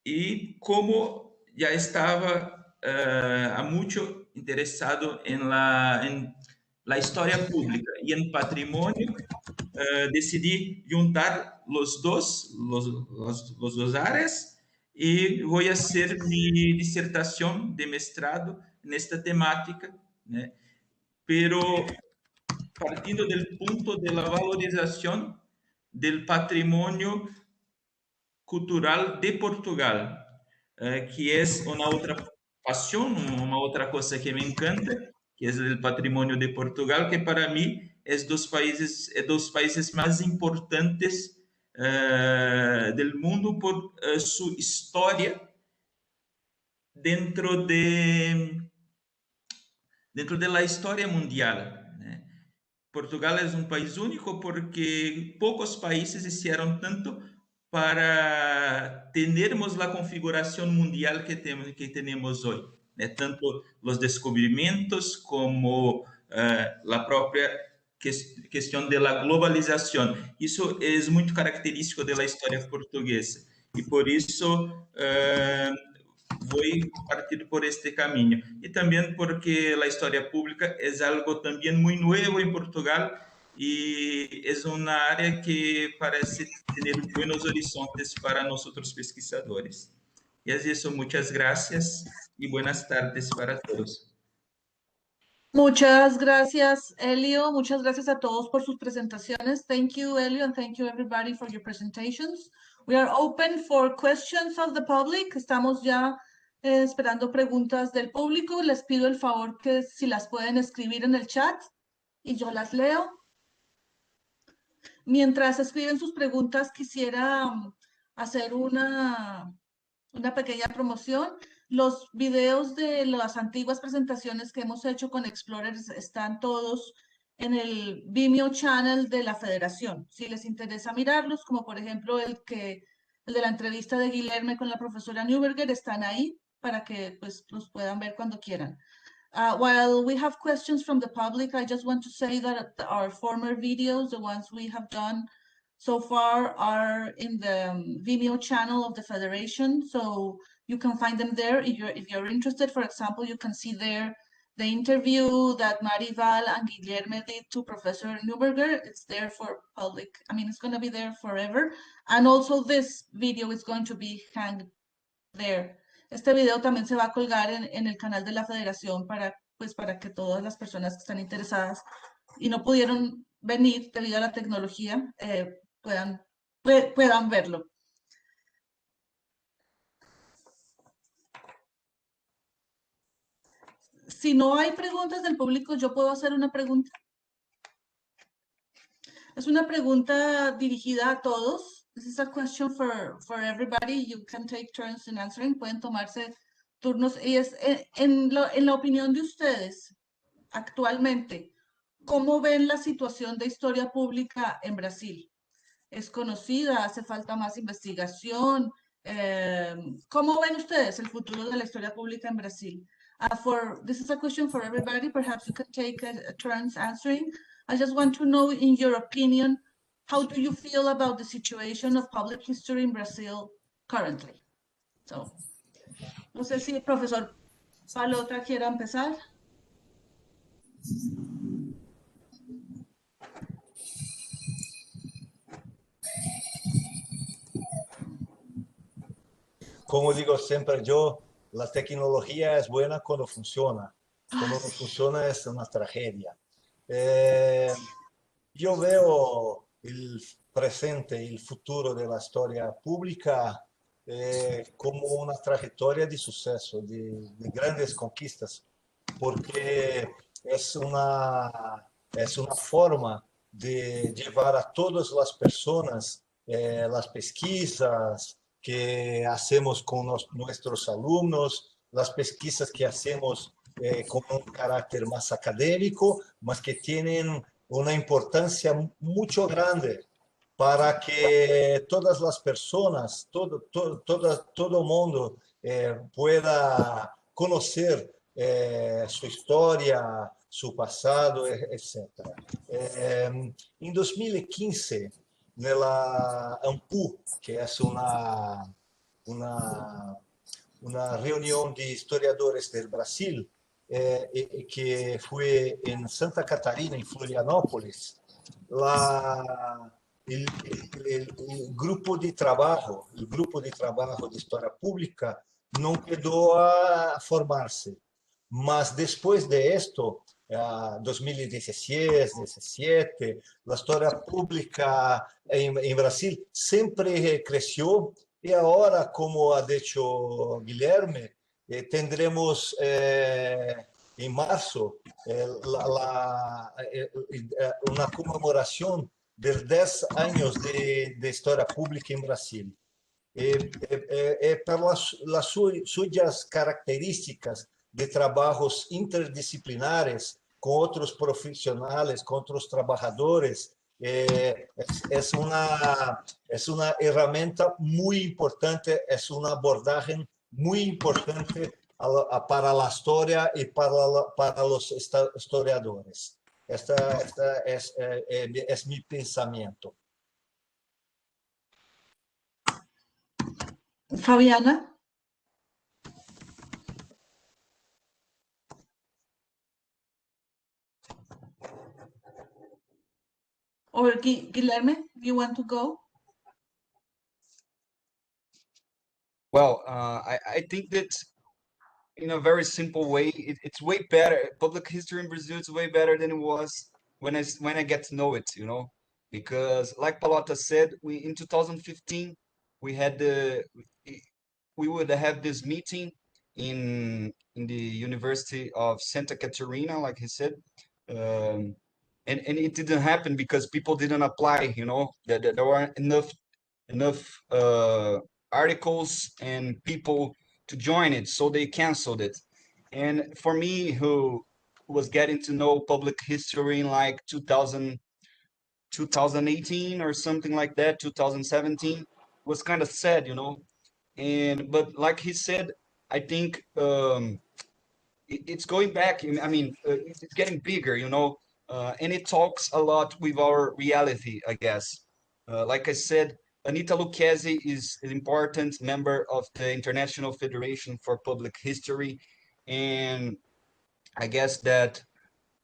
Y como ya estaba mucho interesado en la historia pública y en patrimonio, decidí juntar los dos áreas y voy a hacer mi disertación de mestrado en esta temática, pero partiendo del punto de la valorización del patrimonio cultural de Portugal. que es una otra pasión, una otra cosa que me encanta, que es el patrimonio de Portugal, que para mí es dos países más importantes del mundo por su historia dentro de la história mundial, né? Portugal é um país único porque poucos países hicieron tanto para termos a configuração mundial que temos hoje, né? Tanto os descobrimentos como a própria questão da globalização. Isso é muito característico da história portuguesa e por isso vou partir por este caminho. E também porque a história pública é algo também muito novo em Portugal e é uma área que parece ter buenos horizontes para nós pesquisadores. E é isso, muitas graças e buenas tardes para todos. Muchas gracias, Elio. Muchas gracias a todos por sus presentaciones. Thank you, Elio, and thank you everybody for your presentations. We are open for questions of the public. Estamos ya esperando preguntas del público. Les pido el favor que si las pueden escribir en el chat y yo las leo. Mientras escriben sus preguntas, quisiera hacer una pequeña promoción. Los videos de las antiguas presentaciones que hemos hecho con Explorers están todos en el Vimeo channel de la Federación. Si les interesa mirarlos, como por ejemplo el de la entrevista de Guilherme con la profesora Neuberger, están ahí para que pues los puedan ver cuando quieran. While we have questions from the public, I just want to say that our former videos, the ones we have done so far, are in the Vimeo channel of the Federation, so you can find them there if you're interested. For example, you can see there the interview that Marival and Guilherme did to Professor Neuberger. It's there for public. I mean, it's going to be there forever. And also this video is going to be hanged there. Este video también se va a colgar en el canal de la Federación para que todas las personas que están interesadas y no pudieron venir debido a la tecnología puedan verlo. Si no hay preguntas del público, yo puedo hacer una pregunta. Es una pregunta dirigida a todos. This is a question for everybody. You can take turns in answering. Pueden tomarse turnos. Y es en la opinión de ustedes, actualmente, ¿cómo ven la situación de historia pública en Brasil? ¿Es conocida? ¿Hace falta más investigación? ¿Cómo ven ustedes el futuro de la historia pública en Brasil? This is a question for everybody. Perhaps you can take turns answering. I just want to know, in your opinion, how do you feel about the situation of public history in Brazil currently? So, no sé si el profesor Palota quiera empezar. Como digo siempre yo, la tecnología es buena cuando funciona. Cuando no funciona es una tragedia. Yo veo el presente y el futuro de la historia pública como una trayectoria de suceso, de grandes conquistas, porque es una forma de llevar a todas las personas las pesquisas que hacemos con nuestros alumnos, las pesquisas que hacemos con un carácter más académico, mas que tienen una importancia mucho grande para que todas las personas, todo mundo pueda conocer su historia, su pasado, etc. En 2015, en la ANPU, que es una reunión de historiadores del Brasil, que fue en Santa Catarina, en Florianópolis, el grupo de trabajo de historia pública no quedó a formarse, mas después de esto, 2016, 2017, la historia pública en Brasil siempre creció Y ahora, como ha dicho Guilherme, tendremos en marzo una conmemoración de 10 años de historia pública en Brasil. Por las suyas características de trabajos interdisciplinares con otros profesionales, con otros trabajadores, es una herramienta muy importante, es un abordaje muy importante para la historia y para los historiadores. Esta es mi pensamiento. Fabiana. Or Guilherme, do you want to go? Well, I think that in a very simple way, it's way better. Public history in Brazil is way better than it was when I get to know it, you know, because like Palota said, we in 2015 we had we would have this meeting in the University of Santa Catarina, like he said, um, and it didn't happen because people didn't apply, you know, there weren't enough articles and people to join it, so they canceled it. And for me, who was getting to know public history in like 2018 or something like that, 2017, was kind of sad, you know. And but like he said, I think it's going back. I mean, it's getting bigger, you know, and it talks a lot with our reality, I guess. Like I said, Anita Lucchesi is an important member of the International Federation for Public History, and I guess that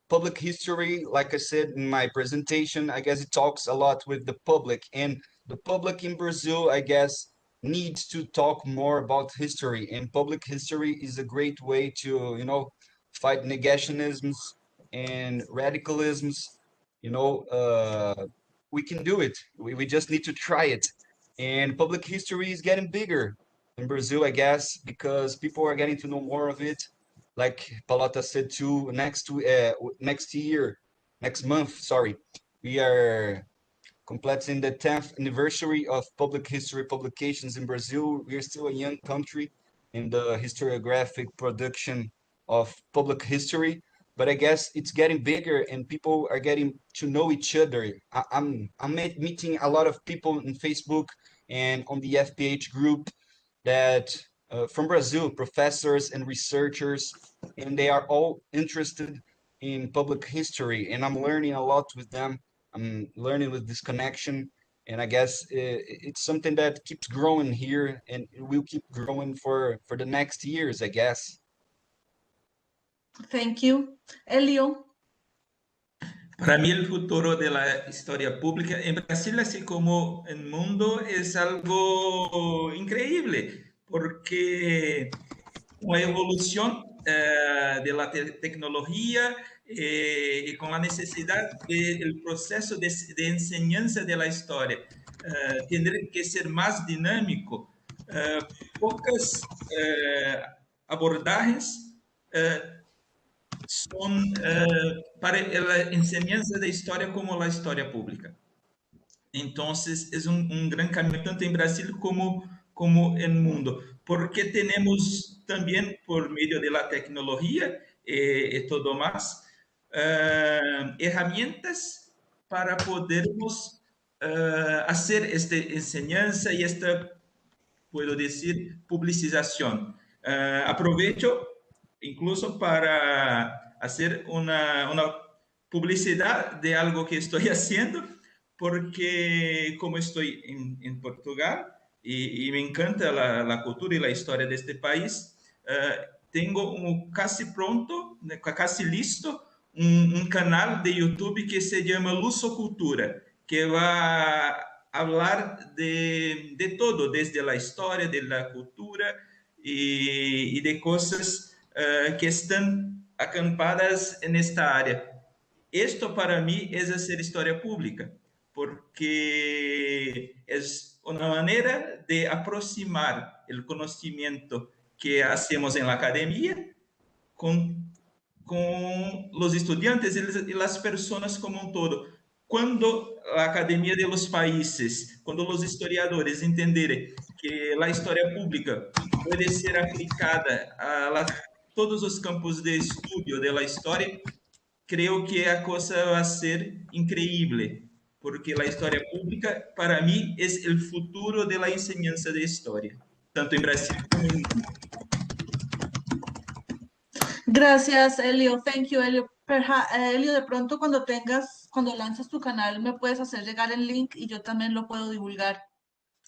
public history, like I said in my presentation, I guess it talks a lot with the public, and the public in Brazil, I guess, needs to talk more about history, and public history is a great way to, you know, fight negationisms and radicalisms. You know, we can do it. We just need to try it. And public history is getting bigger in Brazil, I guess, because people are getting to know more of it. Like Palota said too, next month, sorry, we are completing the 10th anniversary of public history publications in Brazil. We are still a young country in the historiographic production of public history, but I guess it's getting bigger and people are getting to know each other. I'm meeting a lot of people in Facebook and on the FPH group that from Brazil, professors and researchers, and they are all interested in public history, and I'm learning a lot with them. I'm learning with this connection, and I guess it's something that keeps growing here, and it will keep growing for the next years, I guess. Thank you. Elio. Para mí el futuro de la historia pública en Brasil, así como en el mundo, es algo increíble, porque con la evolución de la tecnología y con la necesidad del proceso de enseñanza de la historia, tener que ser más dinámico, pocas abordajes son para la enseñanza de historia como la historia pública. Entonces, es un gran camino tanto en Brasil como en el mundo, porque tenemos también, por medio de la tecnología y todo más, herramientas para podermos hacer esta enseñanza y esta, puedo decir, publicización. Aprovecho incluso para hacer una publicidad de algo que estoy haciendo, porque como estoy en Portugal y me encanta la cultura y la historia de este país, tengo casi pronto, casi listo, un canal de YouTube que se llama Lusocultura, que va a hablar de todo, desde la historia, de la cultura y de cosas que están acampadas en esta área. Esto para mí es hacer historia pública, porque es una manera de aproximar el conocimiento que hacemos en la academia con los estudiantes y las personas como un todo. Cuando la academia de los países, cuando los historiadores entenderem que la historia pública puede ser aplicada a todos os campos de estudio de la historia, creo que a cosa va a ser increíble, porque la historia pública para mí es el futuro de la enseñanza de historia, tanto en Brasil como en el mundo. Gracias, Elio. Thank you, Elio. Elio, de pronto cuando lanzas tu canal, me puedes hacer llegar el link y yo también lo puedo divulgar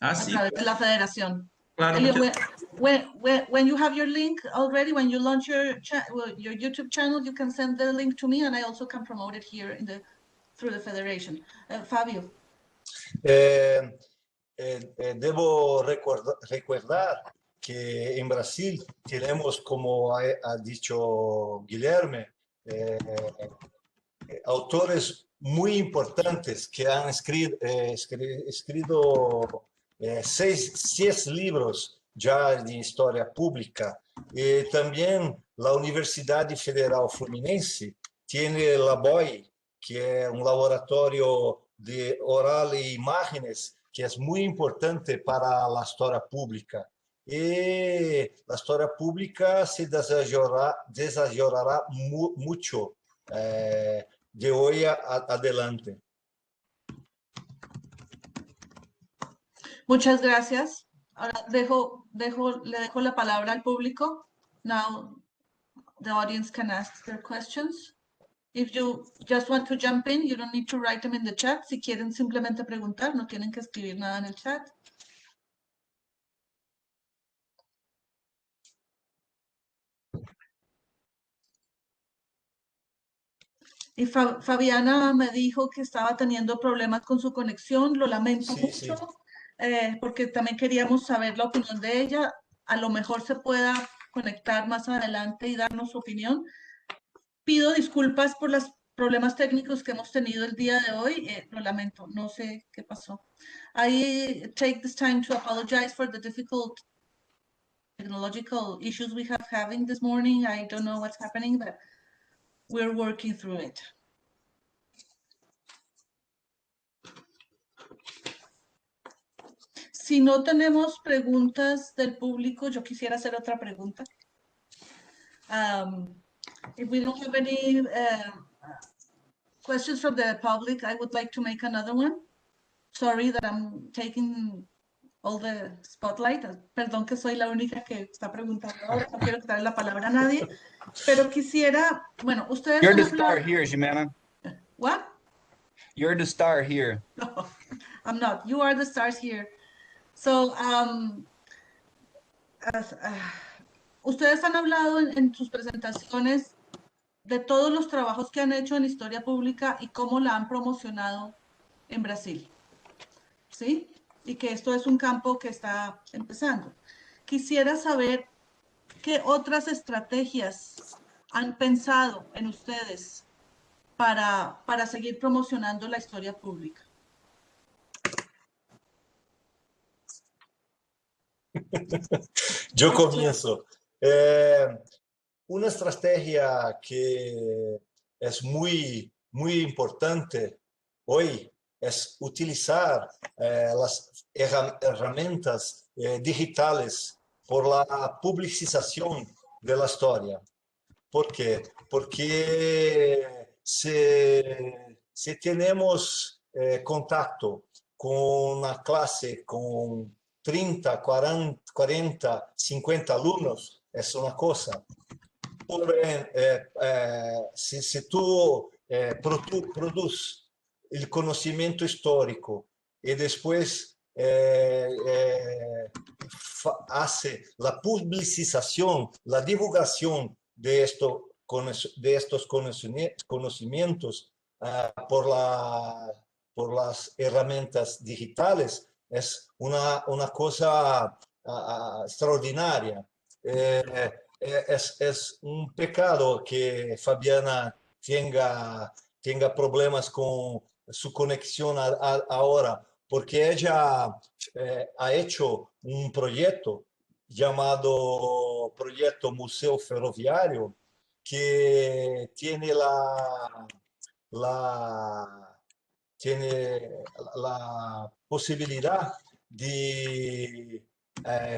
a Sí, través de la federación. claro. Elio, when you have your link already, when you launch your YouTube channel, you can send the link to me, and I also can promote it here through the federation. Fabio. Debo recordar que en Brasil tenemos, como ha dicho Guilherme, autores muy importantes que han escrito 6 libros ya de historia pública. Y también la Universidad Federal Fluminense tiene la BOI, que es un laboratorio de oral e imágenes que es muy importante para la historia pública. Y la historia pública se desarrollará mucho de hoy adelante. Muchas gracias. Ahora le dejo la palabra al público. Now the audience can ask their questions. If you just want to jump in, you don't need to write them in the chat. Si quieren simplemente preguntar, no tienen que escribir nada en el chat. Y Fabiana me dijo que estaba teniendo problemas con su conexión. Lo lamento mucho, porque también queríamos saber la opinión de ella. A lo mejor se pueda conectar más adelante y darnos su opinión. Pido disculpas por los problemas técnicos que hemos tenido el día de hoy. Lo lamento, no sé qué pasó. I take this time to apologize for the difficult technological issues we have having this morning. I don't know what's happening, but we're working through it. Si no tenemos preguntas del público, yo quisiera hacer otra pregunta. If we don't have any questions from the public, I would like to make another one. Sorry that I'm taking all the spotlight. Perdón que soy la única que está preguntando ahora. No quiero quitarle la palabra a nadie. Pero quisiera, bueno, ustedes... You're the star here, Jimena. What? You're the star here. No, I'm not. You are the stars here. So, ustedes han hablado en sus presentaciones de todos los trabajos que han hecho en historia pública y cómo la han promocionado en Brasil. ¿Sí? Y que esto es un campo que está empezando. Quisiera saber qué otras estrategias han pensado en ustedes para seguir promocionando la historia pública. Yo comienzo. Una estrategia que es muy importante hoy es utilizar las herramientas digitales por la publicización de la historia. ¿Por qué? Porque si tenemos contacto con una clase con 30, 40, 50 alumnos, es una cosa. Si tú produces el conocimiento histórico y después hace la publicización, la divulgación de estos conocimientos por las herramientas digitales, es una cosa extraordinaria. Es un pecado que Fabiana tenga problemas con su conexión ahora, porque ella ha hecho un proyecto llamado Proyecto Museo Ferroviario, que tiene la, tiene la posibilidad de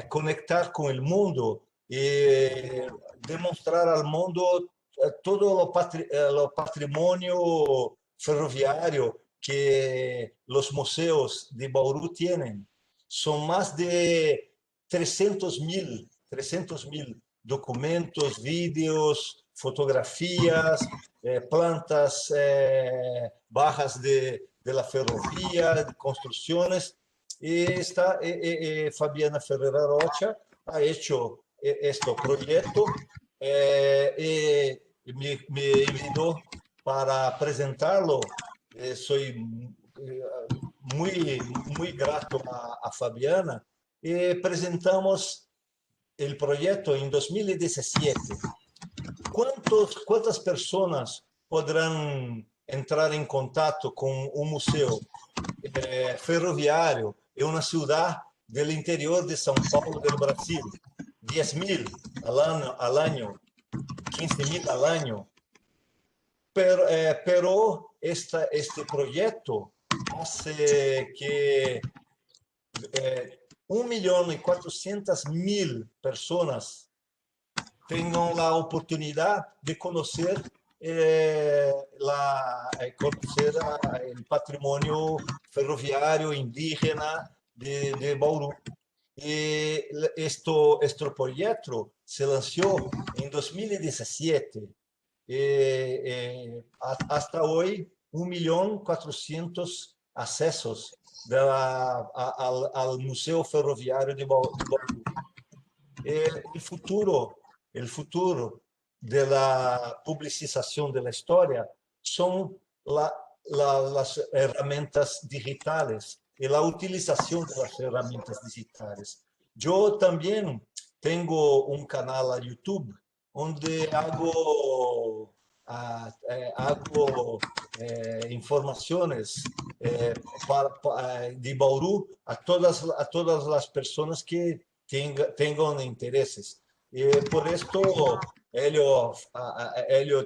conectar con el mundo y demostrar al mundo todo lo patrimonio ferroviario que los museos de Bauru tienen. Son más de 300.000 documentos, vídeos, fotografías, plantas bajas de la ferrovía, de construcciones. Y Fabiana Ferreira Rocha ha hecho este proyecto y me invitó para presentarlo. Soy muy grato a Fabiana. Y presentamos el proyecto en 2017. ¿Cuántas personas podrán entrar en contacto con un museo ferroviario en una ciudad del interior de São Paulo del Brasil? 10.000 al año, 15.000 al año. Pero este proyecto hace que 1.400.000 personas tengan la oportunidad de conocer el patrimonio ferroviario indígena de Bauru. Y este proyecto se lanzó en 2017. Hasta hoy, 1.400.000 accesos al Museo Ferroviario de Bauru. El futuro de la publicización de la historia son las herramientas digitales y la utilización de las herramientas digitales. Yo también tengo un canal a YouTube donde hago informaciones de Bauru a todas las personas que tengan intereses. Por esto, Helio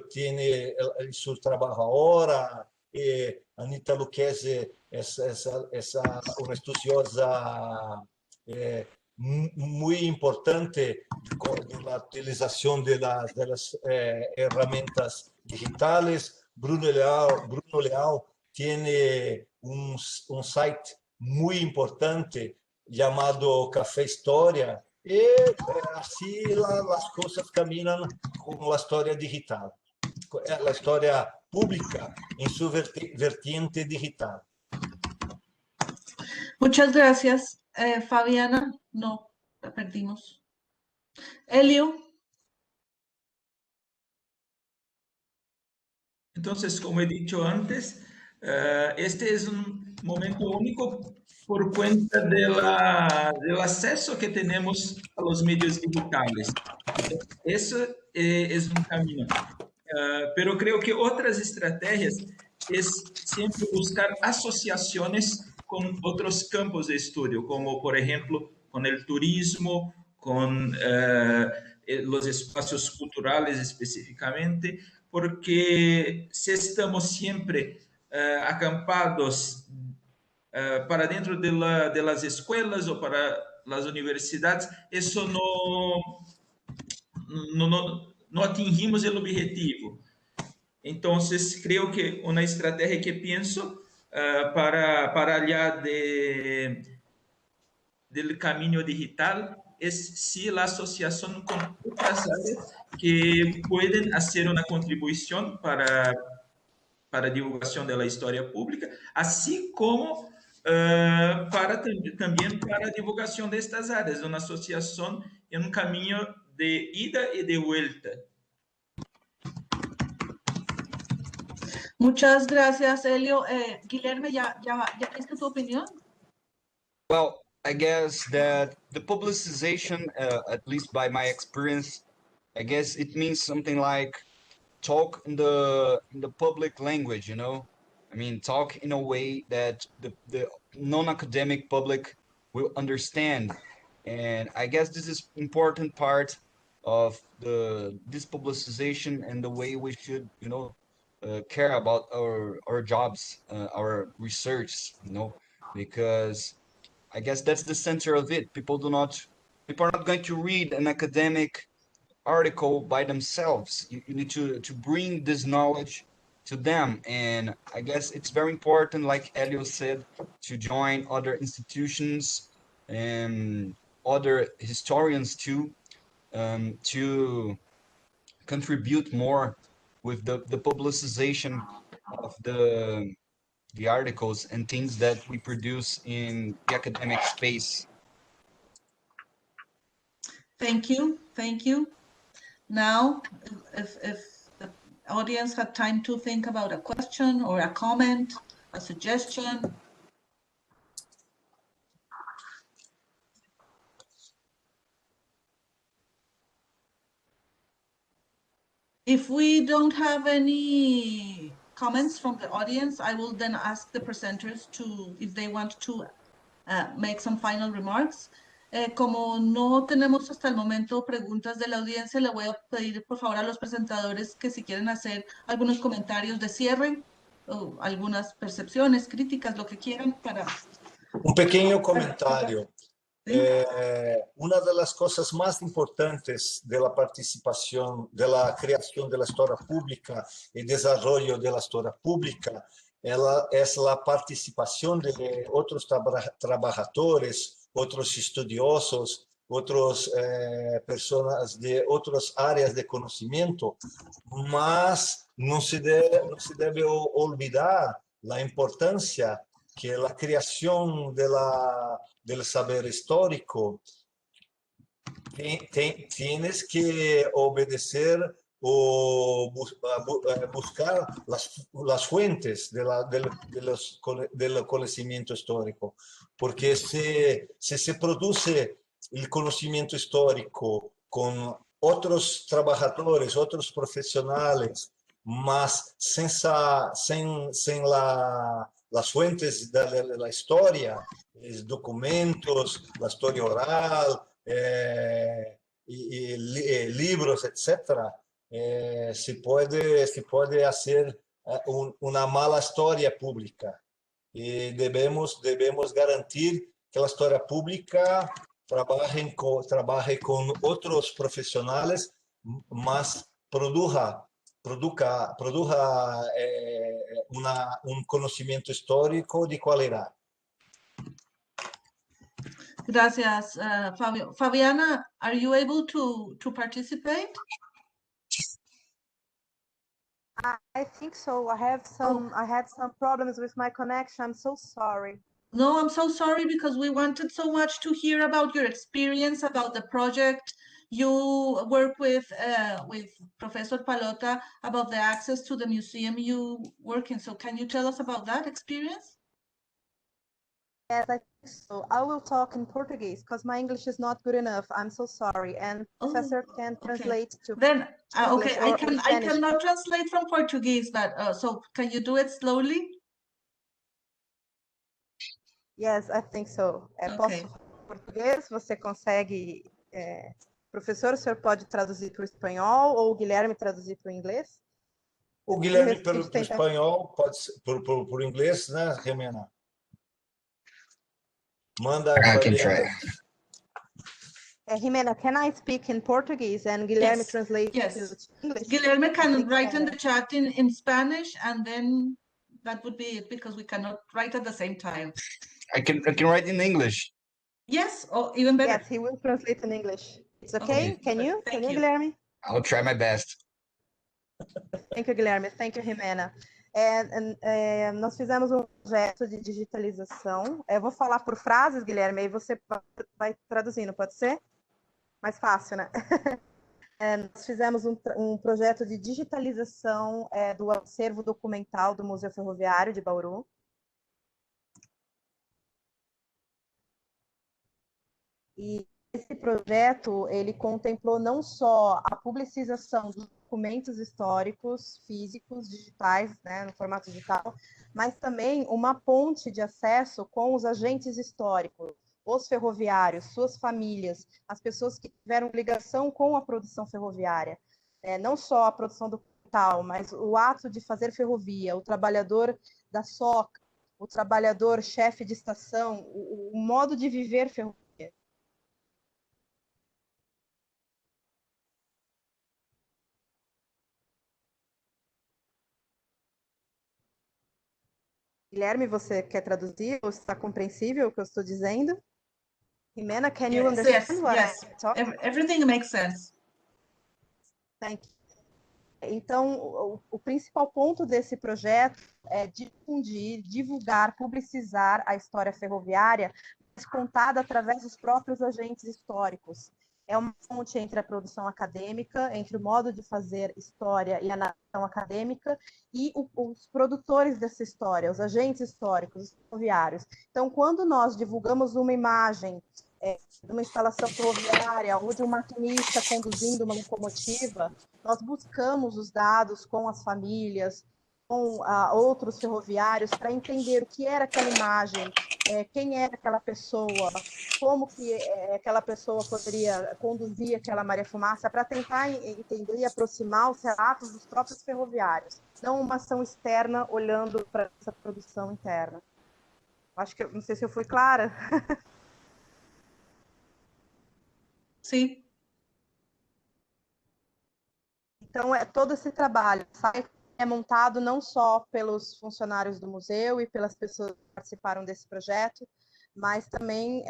tiene su trabajo ahora. Anita Lucchesi es una estudiosa muy importante de la utilización de las herramientas digitales. Bruno Leal tiene un site muy importante llamado Café Historia. Y así las cosas caminan con la historia digital, la historia pública en su vertiente digital. Muchas gracias, Fabiana. No, la perdimos. Helio. Entonces, como he dicho antes, este es un momento único por cuenta del acceso que tenemos a los medios digitales. Eso es un camino. Pero creo que otras estrategias es siempre buscar asociaciones con otros campos de estudio, como por ejemplo con el turismo, con los espacios culturales específicamente, porque si estamos siempre acampados para dentro de las escuelas o para las universidades, eso no atingimos el objetivo. Entonces, creo que una estrategia que pienso para allá del camino digital es si la asociación con otras áreas que pueden hacer una contribución para divulgación de la historia pública, así como también para divulgación de estas áreas, una asociación en un camino de ida y de vuelta. Muchas gracias, Helio. Guilherme, ¿ya diste tu opinión? Well, I guess that the publicization, at least by my experience, I guess it means something like talk in the public language, you know? I I mean, talk in a way that the non-academic public will understand. And I guess this is important part of this publicization and the way we should, care about our jobs, our research, because I guess that's the center of it. People are not going to read an academic article by themselves. You need to bring this knowledge to them. And I guess it's very important, like Elio said, to join other institutions and other historians too, to contribute more with the publicization of the articles and things that we produce in the academic space. Thank you. Thank you. Now, if the audience had time to think about a question or a comment, a suggestion. If we don't have any comments from the audience, I will then ask the presenters if they want to make some final remarks. Como no tenemos hasta el momento preguntas de la audiencia, le voy a pedir por favor a los presentadores que si quieren hacer algunos comentarios de cierre o algunas percepciones, críticas, lo que quieran para... Un pequeño comentario. Una de las cosas más importantes de la participación, de la creación de la historia pública y desarrollo de la historia pública es la participación de otros trabajadores, otros estudiosos, otras personas de otras áreas de conocimiento, mas no se debe olvidar la importancia que la creación del saber histórico tienes que obedecer o buscar las fuentes del conocimiento histórico, porque si se produce el conocimiento histórico con otros trabajadores, otros profesionales, mas sin las fuentes de la historia, los documentos, la historia oral, y libros, etc., se puede hacer una mala historia pública. Y debemos garantir que la historia pública trabaje con otros profesionales, mas produja un conocimiento histórico de calidad. Gracias, Fabio. Fabiana, are you able to participate? I think so. I had some problems with my connection. I'm so sorry. No, I'm so sorry because we wanted so much to hear about your experience, about the project you work with Professor Palota, about the access to the museum you work in. So can you tell us about that experience? Yes, I think so. I will talk in Portuguese because my English is not good enough. I'm so sorry. And Professor can translate to then okay, I Spanish. cannot translate from Portuguese, but so can you do it slowly? Yes, I think so. Posso português? Você consegue? Professor, o senhor pode traduzir para o espanhol ou o Guilherme traduzir para o inglês? O Guilherme para o espanhol, pode ser para o inglês, né, Jimena? Manda. I can try. Jimena, can I speak in Portuguese and Guilherme translate to English? Guilherme can write in the chat in Spanish, and then that would be it because we cannot write at the same time. I can write in English. Yes, or even better. Yes, he will translate in English. It's okay. Can you? Thank you, you, Guilherme? I'll try my best. Thank you, Guilherme. Thank you, Jimena. Nós fizemos um projeto de digitalização. Eu vou falar por frases, Guilherme, aí você vai traduzindo, pode ser? Mais fácil, né? Nós fizemos um projeto de digitalização do acervo documental do Museu Ferroviário de Bauru. E esse projeto, ele contemplou não só a publicização dos documentos históricos, físicos, digitais, né, no formato digital, mas também uma ponte de acesso com os agentes históricos, os ferroviários, suas famílias, as pessoas que tiveram ligação com a produção ferroviária. Não só a produção do capital, mas o ato de fazer ferrovia, o trabalhador da soca, o trabalhador chefe de estação, o modo de viver ferrovia. Guilherme, você quer traduzir? Ou está compreensível o que eu estou dizendo? Jimena, can you understand what I'm talking? Everything makes sense. Thank you. Então, o principal ponto desse projeto é difundir, divulgar, publicizar a história ferroviária, mas contada através dos próprios agentes históricos. É uma ponte entre a produção acadêmica, entre o modo de fazer história e a narração acadêmica, e os produtores dessa história, os agentes históricos, os ferroviários. Então, quando nós divulgamos uma imagem de uma instalação ferroviária ou de um maquinista conduzindo uma locomotiva, nós buscamos os dados com as famílias, com outros ferroviários, para entender o que era aquela imagem, quem era aquela pessoa, como que aquela pessoa poderia conduzir aquela Maria-Fumaça, para tentar entender e aproximar os relatos dos próprios ferroviários, não uma ação externa olhando para essa produção interna. Acho que, não sei se eu fui clara. Sim. Então, todo esse trabalho é montado não só pelos funcionários do museu e pelas pessoas que participaram desse projeto, mas também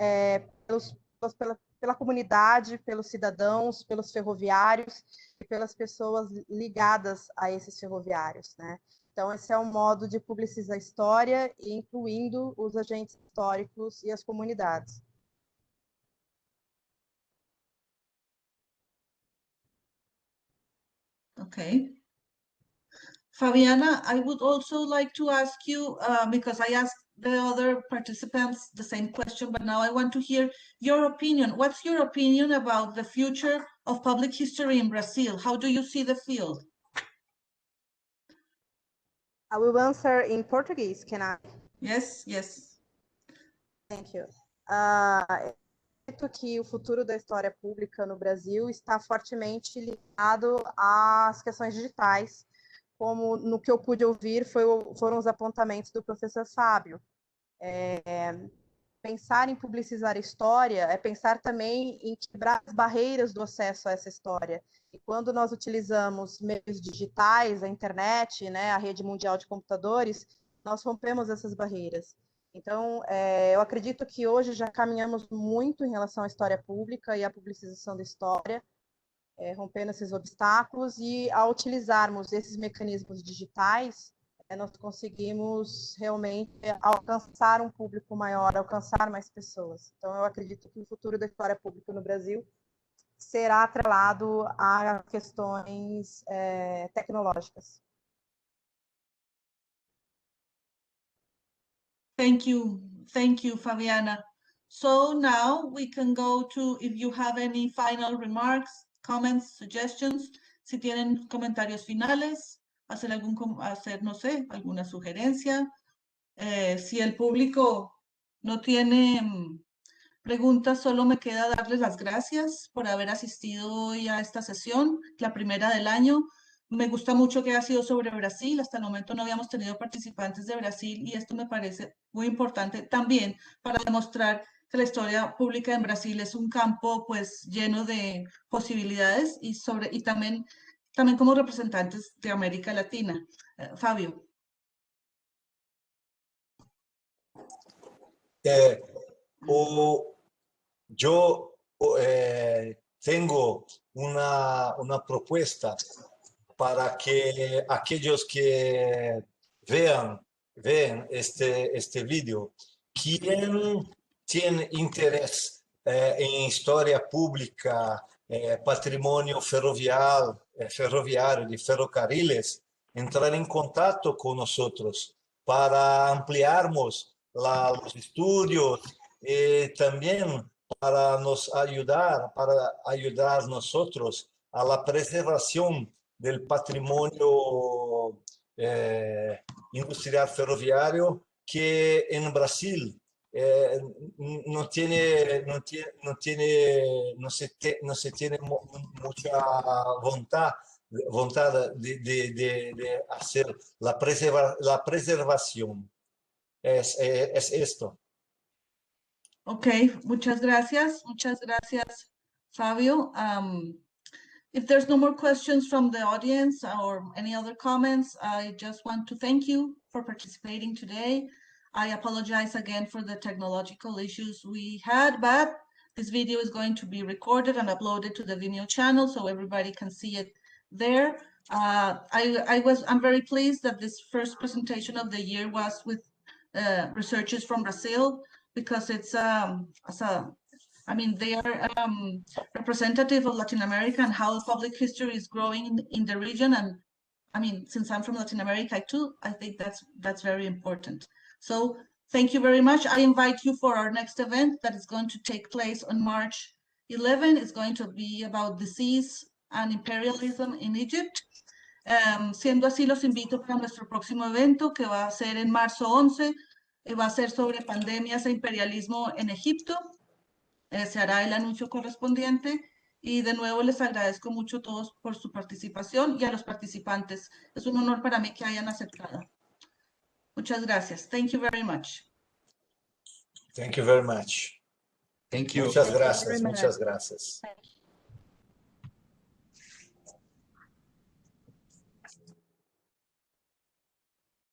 pela comunidade, pelos cidadãos, pelos ferroviários e pelas pessoas ligadas a esses ferroviários, né? Então, esse é um modo de publicizar a história, incluindo os agentes históricos e as comunidades. Okay. Fabiana, I would also like to ask you, because I asked the other participants the same question, but now I want to hear your opinion. What's your opinion about the future of public history in Brazil? How do you see the field? I will answer in Portuguese, can I? Yes, yes. Thank you. Acredito que o futuro da história pública no Brasil está fortemente ligado às questões digitais, como no que eu pude ouvir foram os apontamentos do professor Fábio. Pensar em publicizar a história é pensar também em quebrar as barreiras do acesso a essa história. E quando nós utilizamos meios digitais, a internet, né, a rede mundial de computadores, nós rompemos essas barreiras. Então, eu acredito que hoje já caminhamos muito em relação à história pública e à publicização da história, rompendo esses obstáculos, e ao utilizarmos esses mecanismos digitais, nós conseguimos realmente alcançar um público maior, alcançar mais pessoas. Então, eu acredito que o futuro da história pública no Brasil será atrelado a questões tecnológicas. Thank you, Fabiana. So now we can go to, if you have any final remarks, comments, suggestions, si tienen comentarios finales, hacer, no sé, alguna sugerencia. Si el público no tiene preguntas, solo me queda darles las gracias por haber asistido hoy a esta sesión, la primera del año. Me gusta mucho que ha sido sobre Brasil. Hasta el momento no habíamos tenido participantes de Brasil y esto me parece muy importante también para demostrar que la historia pública en Brasil es un campo pues lleno de posibilidades y también como representantes de América Latina. Fabio. Yo tengo una propuesta para que aquellos que vean este video, quien tiene interés en historia pública, patrimonio ferroviario de ferrocarriles, entrar en contacto con nosotros para ampliarmos los estudios y también para ayudar nosotros a la preservación del patrimonio industrial ferroviario que en Brasil no se tiene mucha voluntad de hacer la preservación. Es esto. Ok, muchas gracias, Fabio. If there's no more questions from the audience or any other comments, I just want to thank you for participating today. I apologize again for the technological issues we had, but this video is going to be recorded and uploaded to the Vimeo channel so everybody can see it there. I'm very pleased that this first presentation of the year was with researchers from Brazil, because it's they are representative of Latin America and how public history is growing in the region. And I mean, since I'm from Latin America too, I think that's very important. So thank you very much. I invite you for our next event that is going to take place on March 11. It's going to be about disease and imperialism in Egypt. Siendo así, los invito para nuestro próximo evento, que va a ser en marzo 11. Va a ser sobre pandemias e imperialismo en Egipto. Se hará el anuncio correspondiente. Y de nuevo les agradezco mucho a todos por su participación y a los participantes. Es un honor para mí que hayan aceptado. Muchas gracias. Thank you very much. Thank you very much. Thank you. Muchas gracias.